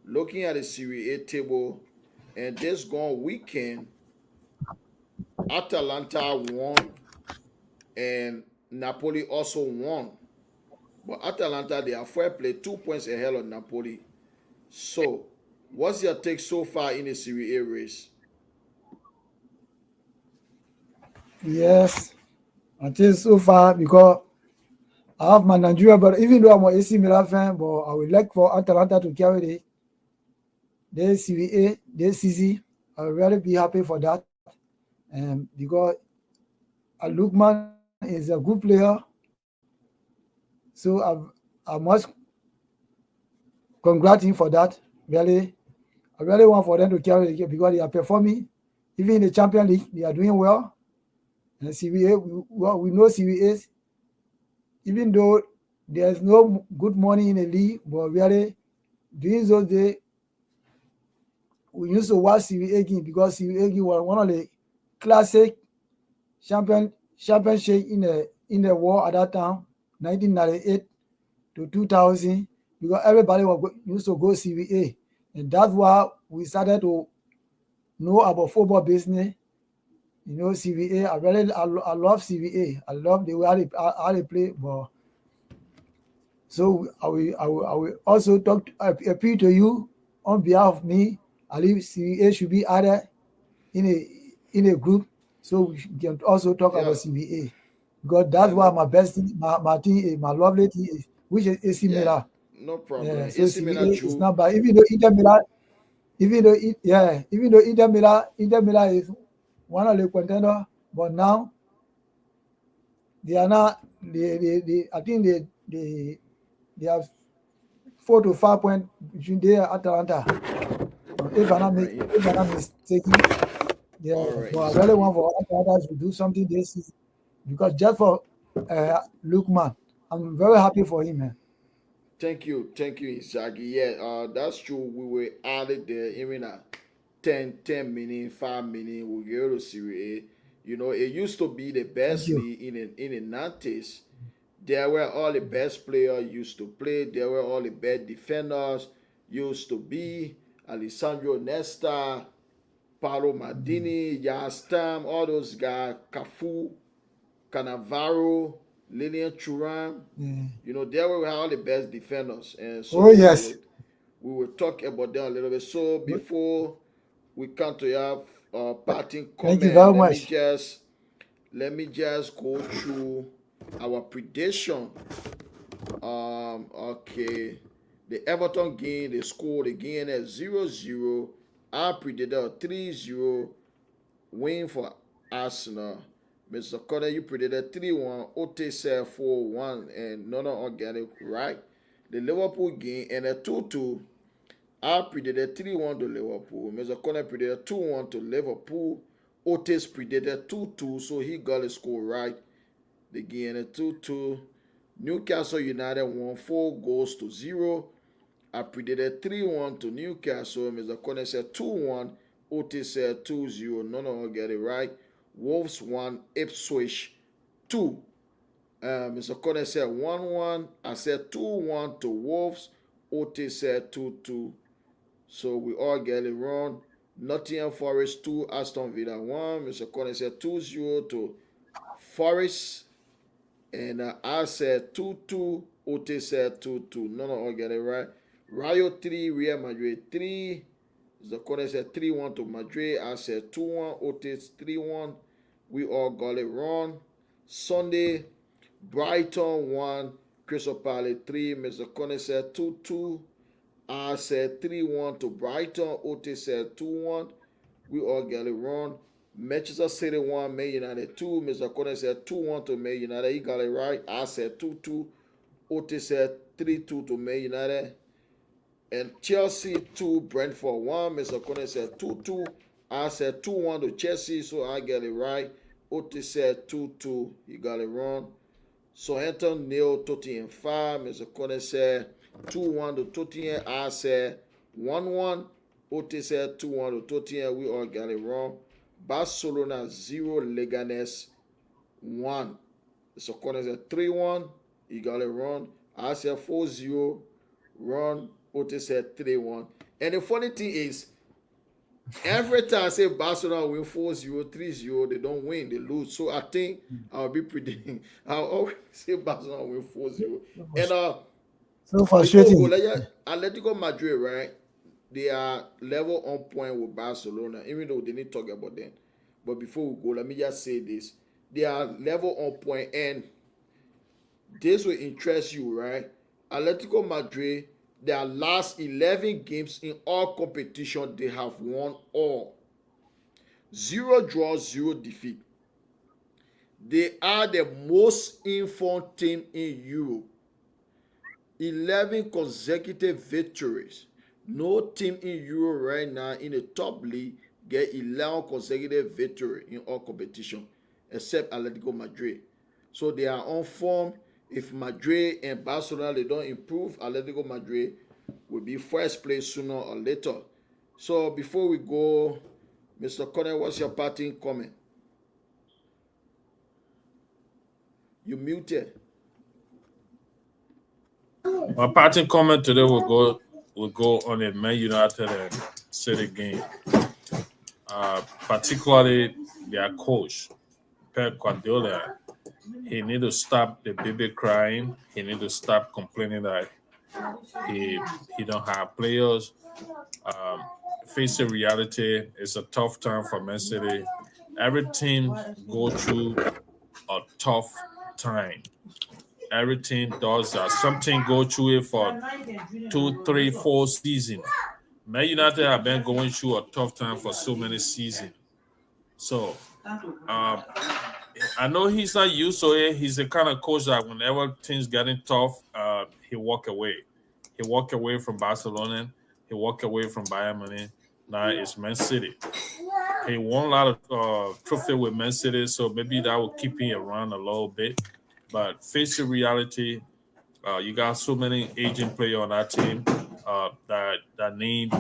Looking at the Serie A table, and this gone weekend, Atalanta won, and Napoli also won. But Atalanta, they are fair play, 2 points ahead of Napoli. So, what's your take so far in the Serie A race? Yes, I think so far because I have my Nigeria, but even though I'm an AC Milan fan, but I would like for Atalanta to carry the Serie A this season. I will really be happy for that. Because Lukman is a good player, so I must congratulate him for that. Really, I really want for them to carry the game because they are performing. Even in the Champions League, they are doing well. And Serie A, we know Serie A, even though there's no good money in the league, but really, during those days, we used to watch Serie A game because Serie A game was one of the classic championship in the world at that time, 1998 to 2000, because everybody used to go Serie A, and that's why we started to know about football business. Serie A. I love Serie A. I love the way how they play. But so I will also appeal to you on behalf of me. I believe Serie A should be added in a group, so we can also talk Yeah, about Serie A because yeah, that's why no, my best thing, my team, my lovely team is, which is AC yeah, Milan. no Yeah, problem. so AC Serie Milan A is drew. not bad. Even though Inter Milan is one of the contenders, but now they are not. I think they have 4 to 5 points between their Atalanta. All right, If I'm not mistaken, yeah. all right, But I really Inzaghi. want for Atalanta to do something this season because just for Lukman, I'm very happy for him, man. Thank you, Isagi. Yeah, that's true. We were added there even at 10 minutes, 5 minutes. We go to Serie A. You know, it used to be the Thank best you. league in the 90s. There were all the best players used to play. There were all the best defenders used to be. Alessandro Nesta, Paolo Mm, Maldini, Jan Stam, all those guys, Cafu, Cannavaro, Lilian Thuram. yeah. You know, there we have all the best defenders, and Oh, so yes. we will talk about them a little bit. So before we come to have parting Thank you comment, very much. let me just go through our prediction. Okay, the Everton game they scored again at 0-0. I predicted a 3-0 win for Arsenal. Mr. Connor, you predicted 3-1. Ote said 4-1, and none of us get it right. The Liverpool game and a 2-2. I predicted 3-1 to Liverpool. Mr. Connor predicted 2-1 to Liverpool. Otis predicted 2-2, so he got the score right. The game at 2-2. Newcastle United won 4 goals to 0. I predicted 3-1 to Newcastle. Mr. Connor said 2-1. Otis said 2-0. None of us get it right. Wolves won Ipswich 2. Mr. Connor said 1-1. I said 2-1 to Wolves. Otis said 2-2. So we all get it wrong. Nottingham Forest 2, Aston Villa 1. Mr. Collins said 2-0 to Forest. And I said 2-2. Ote said 2-2. None of us get it right. Rayo 3, Real Madrid 3. Mr. Collins said 3-1 to Madrid. I said 2-1. Otis 3-1. We all got it wrong. Sunday, Brighton 1, Crystal Palace 3. Mr. Collins said 2-2. I said 3-1 to Brighton. Otis said 2-1. We all get it wrong. Manchester City 1, Man United 2. Mr. Connor said 2-1 to Man United. He got it right. I said 2-2. Otis said 3-2 to Man United. And Chelsea 2, Brentford 1. Mr. Connor said 2-2. I said 2-1 to Chelsea, so I get it right. Otis said 2-2. He got it wrong. Southampton 0, Tottenham 5. Mr. Connor said 2-1 to Tottenham. I said 1-1. Otis said 2-1 to Tottenham. We all got it wrong. Barcelona 0, Leganes 1. Mr. Connor said 3-1. He got it wrong. I said 4-0. Wrong. Otis said 3-1. And the funny thing is, every time I say Barcelona win 4-0, 3-0, they don't win, they lose. So I think I'll be predicting. I'll always say Barcelona win 4-0. And So before we go, frustrating. Atletico Madrid, right? They are level on point with Barcelona, even though they need to talk about them. But before we go, let me just say this. They are level on point, and this will interest you, right? Atletico Madrid, their last 11 games in all competition, they have won all. Zero draws, zero defeat. They are the most informed team in Europe. 11 consecutive victories. No team in Europe right now in the top league get 11 consecutive victory in all competition except Atletico Madrid. So they are on form. If Madrid and Barcelona they don't improve, Atletico Madrid will be first place sooner or later. So before we go, Mr. Connor, what's your parting comment? You muted. My parting comment today will go on a Man United and City game. Particularly their coach, Pep Guardiola. He need to stop the baby crying. He need to stop complaining that he he don't have players. Um, Face the reality. It's a tough time for Man City. Every team go through a tough time. Every team does that. Something go through it for 2, 3, 4 seasons. Man United have been going through a tough time for so many seasons. So um, I know he's not used to it. He's the kind of coach that whenever things getting tough, he walk away. He walk away from Barcelona. He walk away from Bayern Munich. Now it's Man City. He won a lot of trophy with Man City, so maybe that will keep him around a little bit. But face the reality, You got so many aging players on that team that need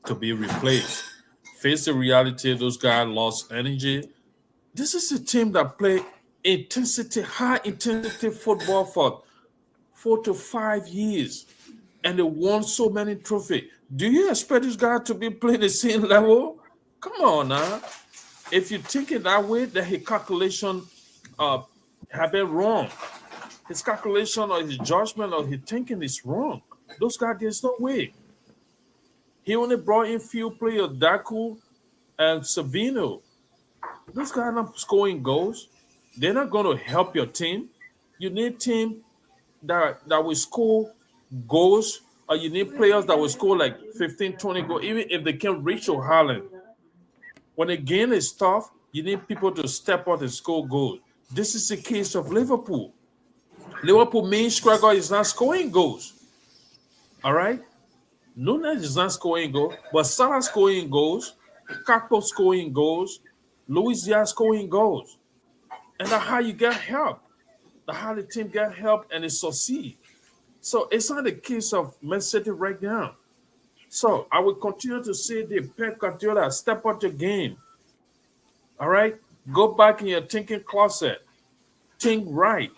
to be replaced. Face the reality, those guys lost energy. This is a team that play high intensity football for 4 to 5 years, and they won so many trophies. Do you expect this guy to be playing the same level? Come on now. If you think it that way, then his calculation uh, have been wrong. His calculation or his judgment or his thinking is wrong. Those guys, there's no way. He only brought in few players, Daku and Savino. Those guys are not scoring goals. They're not going to help your team. You need team that will score goals, or you need players that will score like 15, 20 goals, even if they can't reach your Haaland. When the game is tough, you need people to step out and score goals. This is the case of Liverpool. Liverpool main striker is not scoring goals. All right? Nunes is not scoring goals, but Salah scoring goals, Kakpo scoring goals, Luis Diaz scoring goals. And that's how you get help. That's how the team get help and it succeed. So it's not the case of Man City right now. So I will continue to say the Pep Guardiola, step out your game. All right? Go back in your thinking closet. Think right.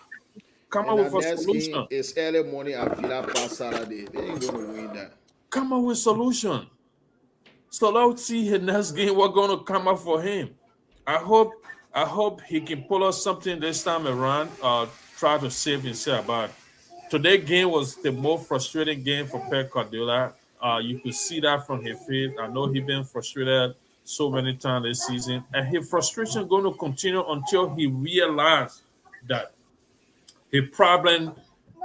Come And up our with a next game solution. is early morning at Villa Park Saturday. They ain't gonna win that. Come up with a solution. So let's see his next game. We're going to come up for him. I hope he can pull us something this time around. Try to save himself. But today's game was the most frustrating game for Pep Guardiola. You could see that from his face. I know he's been frustrated so many times this season, and his frustration going to continue until he realizes that his problem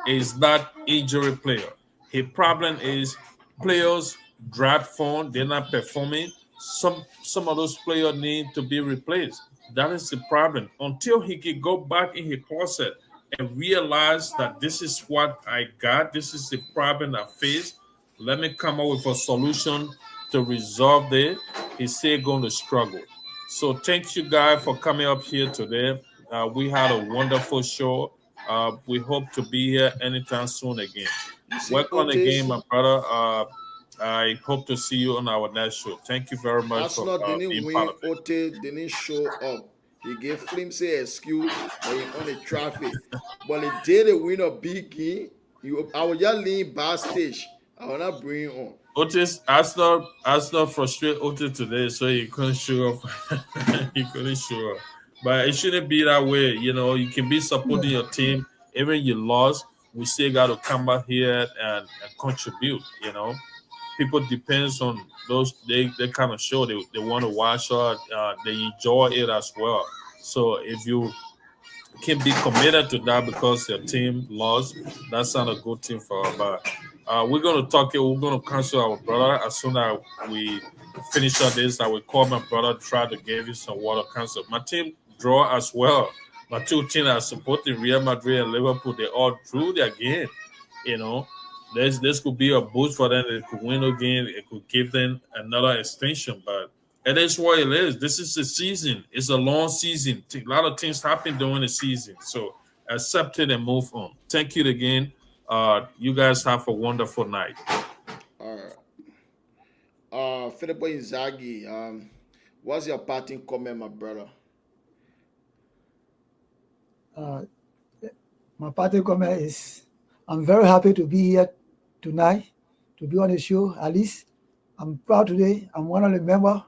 is not injury player. His problem is players drop form, they're not performing. Some of those players need to be replaced. That is the problem. Until he can go back in his closet and realize that this is what I got, this is the problem I face. Let me come up with a solution to resolve it. He's still going to struggle. So thank you guys for coming up here today. We had a wonderful show. We hope to be here anytime soon again. You see, Welcome again, Otis, my brother. I hope to see you on our next show. Thank you very much for Arsenal didn't being part win. of it. Otis didn't show up. He gave flimsy excuse that he on the traffic. But the day they win a big game, I was just lean backstage. I will not bring him on. Otis, Arsenal frustrated Otis today, so he couldn't show up. He couldn't show up. But it shouldn't be that way. You know, you can be supporting your team. Even you lost, we still got to come back here and contribute, you know. People depends on those they kind of show they want to watch or they enjoy it as well. So if you can be committed to that because your team lost, that's not a good thing for us. But we're gonna talk it. We're gonna cancel our brother as soon as we finish up this. I will call my brother, try to give you some water cancel. My team draw as well. My two teams are supporting Real Madrid and Liverpool. They all drew their game. You know, this could be a boost for them. They could win again. It could give them another extension. But it is what it is. This is the season. It's a long season. A lot of things happen during the season. So accept it and move on. Thank you again. You guys have a wonderful night. All right. Filippo Inzaghi, what's your parting comment, my brother? Uh, my parting comment is I'm very happy to be here tonight, to be on the show. At least I'm proud today. I'm one of the members.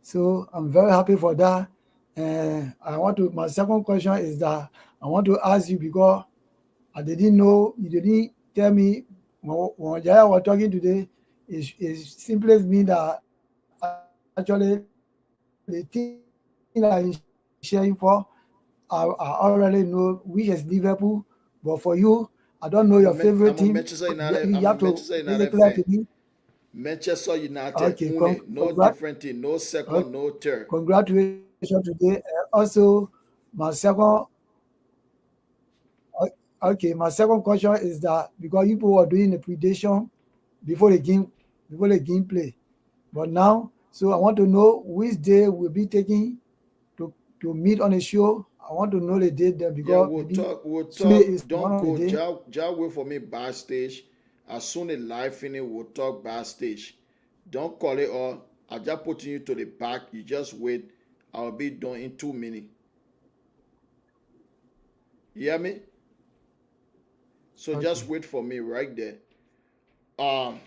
So I'm very happy for that. And my second question is that I want to ask you because I didn't know, you didn't tell me when Jaya was talking today, it simply means that actually the thing that he's sharing for, I already know which is Liverpool, but for you, I don't know your favorite I'm a team. Manchester United. You I'm a have to Manchester make United it clear fan. to me. Manchester United, Okay, own it. No different thing. No second, no third. congratulations today. Also, my second okay, my second question is that because people were doing the prediction before the game play, but now, so I want to know which day we'll be taking to meet on a show I want to know the date there Yeah, because we'll maybe talk. We'll Sunday talk. is one Don't of the go. day. Just wait for me backstage. As soon as live finish, we'll talk backstage. Don't call it all. I just putting you to the back. You just wait. I'll be done in 2 minutes. You hear me? So just Okay. wait for me right there. Um,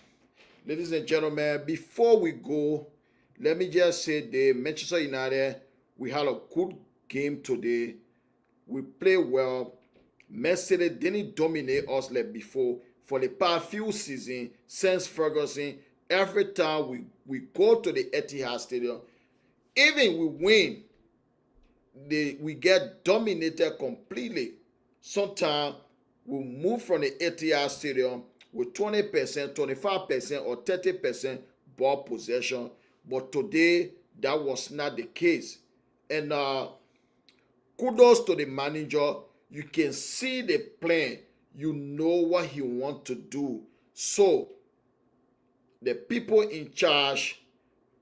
Ladies and gentlemen, before we go, let me just say the Manchester United, we had a good game today. We play well. Mercedes didn't dominate us like before. For the past few seasons, since Ferguson, every time we go to the Etihad Stadium, even we win, we get dominated completely. Sometimes we move from the Etihad Stadium with 20%, 25%, or 30% ball possession. But today, that was not the case. And kudos to the manager. You can see the plan. You know what he wants to do. So, the people in charge,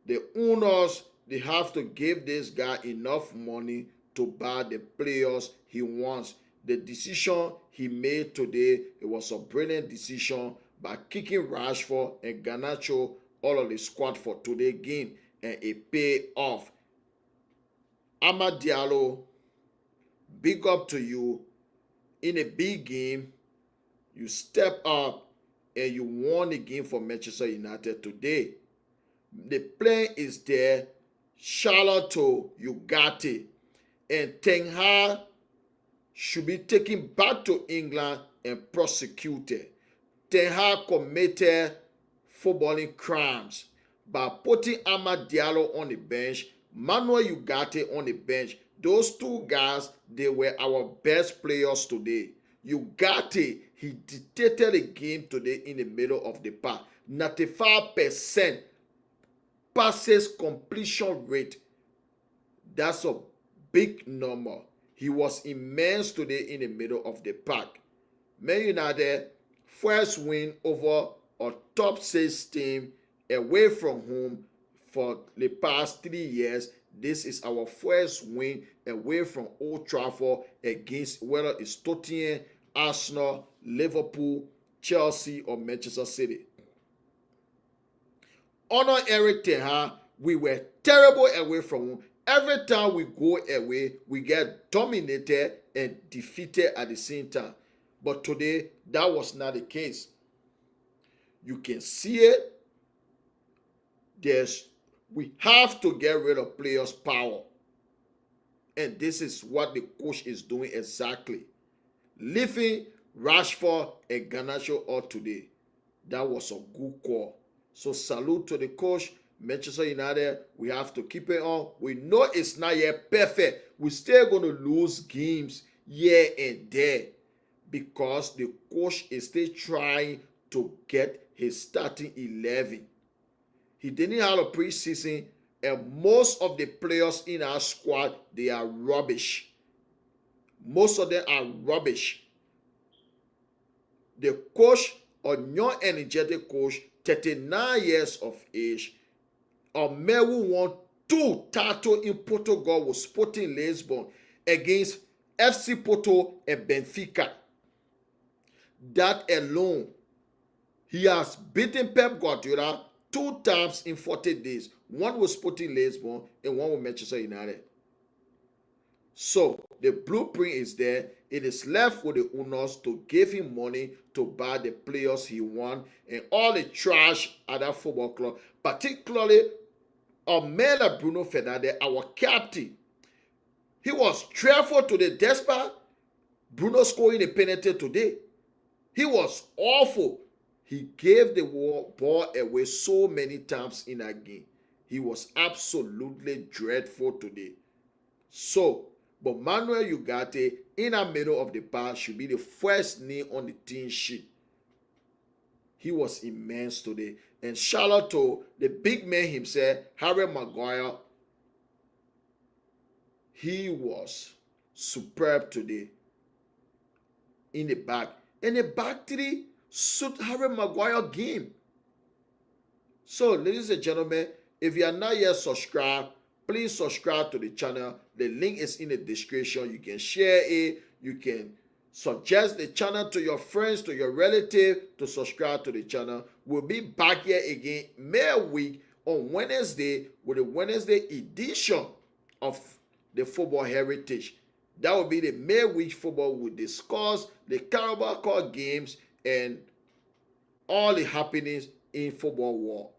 the owners, they have to give this guy enough money to buy the players he wants. The decision he made today, it was a brilliant decision by kicking Rashford and Garnacho all of the squad for today's game, and it paid off. Amad Diallo, big up to you. In a big game, you step up and you won the game for Manchester United today. The plan is there. Shout out to Ugarte. And Ten Hag should be taken back to England and prosecuted. Ten Hag committed footballing crimes by putting Amad Diallo on the bench, Manuel Ugarte on the bench. Those two guys, they were our best players today. Ugarte, he dictated the game today in the middle of the park. 95% passes completion rate. That's a big number. He was immense today in the middle of the park. Man United first win over a top 6 team away from home for the past 3 years. This is our first win away from Old Trafford against whether it's Tottenham, Arsenal, Liverpool, Chelsea, or Manchester City. Under Eric Ten Hag, we were terrible away from home. Every time we go away, we get dominated and defeated at the same time. But today, that was not the case. You can see it. We have to get rid of players' power. And this is what the coach is doing exactly. Leaving Rashford and Garnacho out today. That was a good call. So salute to the coach. Manchester United, we have to keep it on. We know it's not yet perfect. We're still going to lose games here and there because the coach is still trying to get his starting 11. He didn't have a preseason, and most of the players in our squad, they are rubbish. Most of them are rubbish. The coach, a young energetic coach, 39 years of age, a man who won 2 titles in Portugal with Sporting Lisbon against FC Porto and Benfica. That alone, he has beaten Pep Guardiola 2 times in 40 days. One with Sporting Lisbon and one with Manchester United. So the blueprint is there. It is left with the owners to give him money to buy the players he wants and all the trash at that football club, particularly a man like Bruno Fernandes, our captain. He was dreadful today, despite Bruno scoring a penalty today. He was awful. He gave the ball away so many times in that game. He was absolutely dreadful today. So, but Manuel Ugarte in the middle of the park should be the first name on the team sheet. He was immense today. And shout out to the big man himself, Harry Maguire. He was superb today in the back. And the back three suit Harry Maguire game. So, ladies and gentlemen, if you are not yet subscribed, please subscribe to the channel. The link is in the description. You can share it. You can suggest the channel to your friends, to your relative to subscribe to the channel. We'll be back here again May week on Wednesday with the Wednesday edition of the Football Heritage. That will be the May week football. We'll discuss the Carabao Cup games and all the happenings in football world.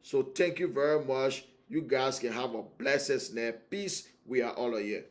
So thank you very much. You guys can have a blessed night. Peace. We are all here.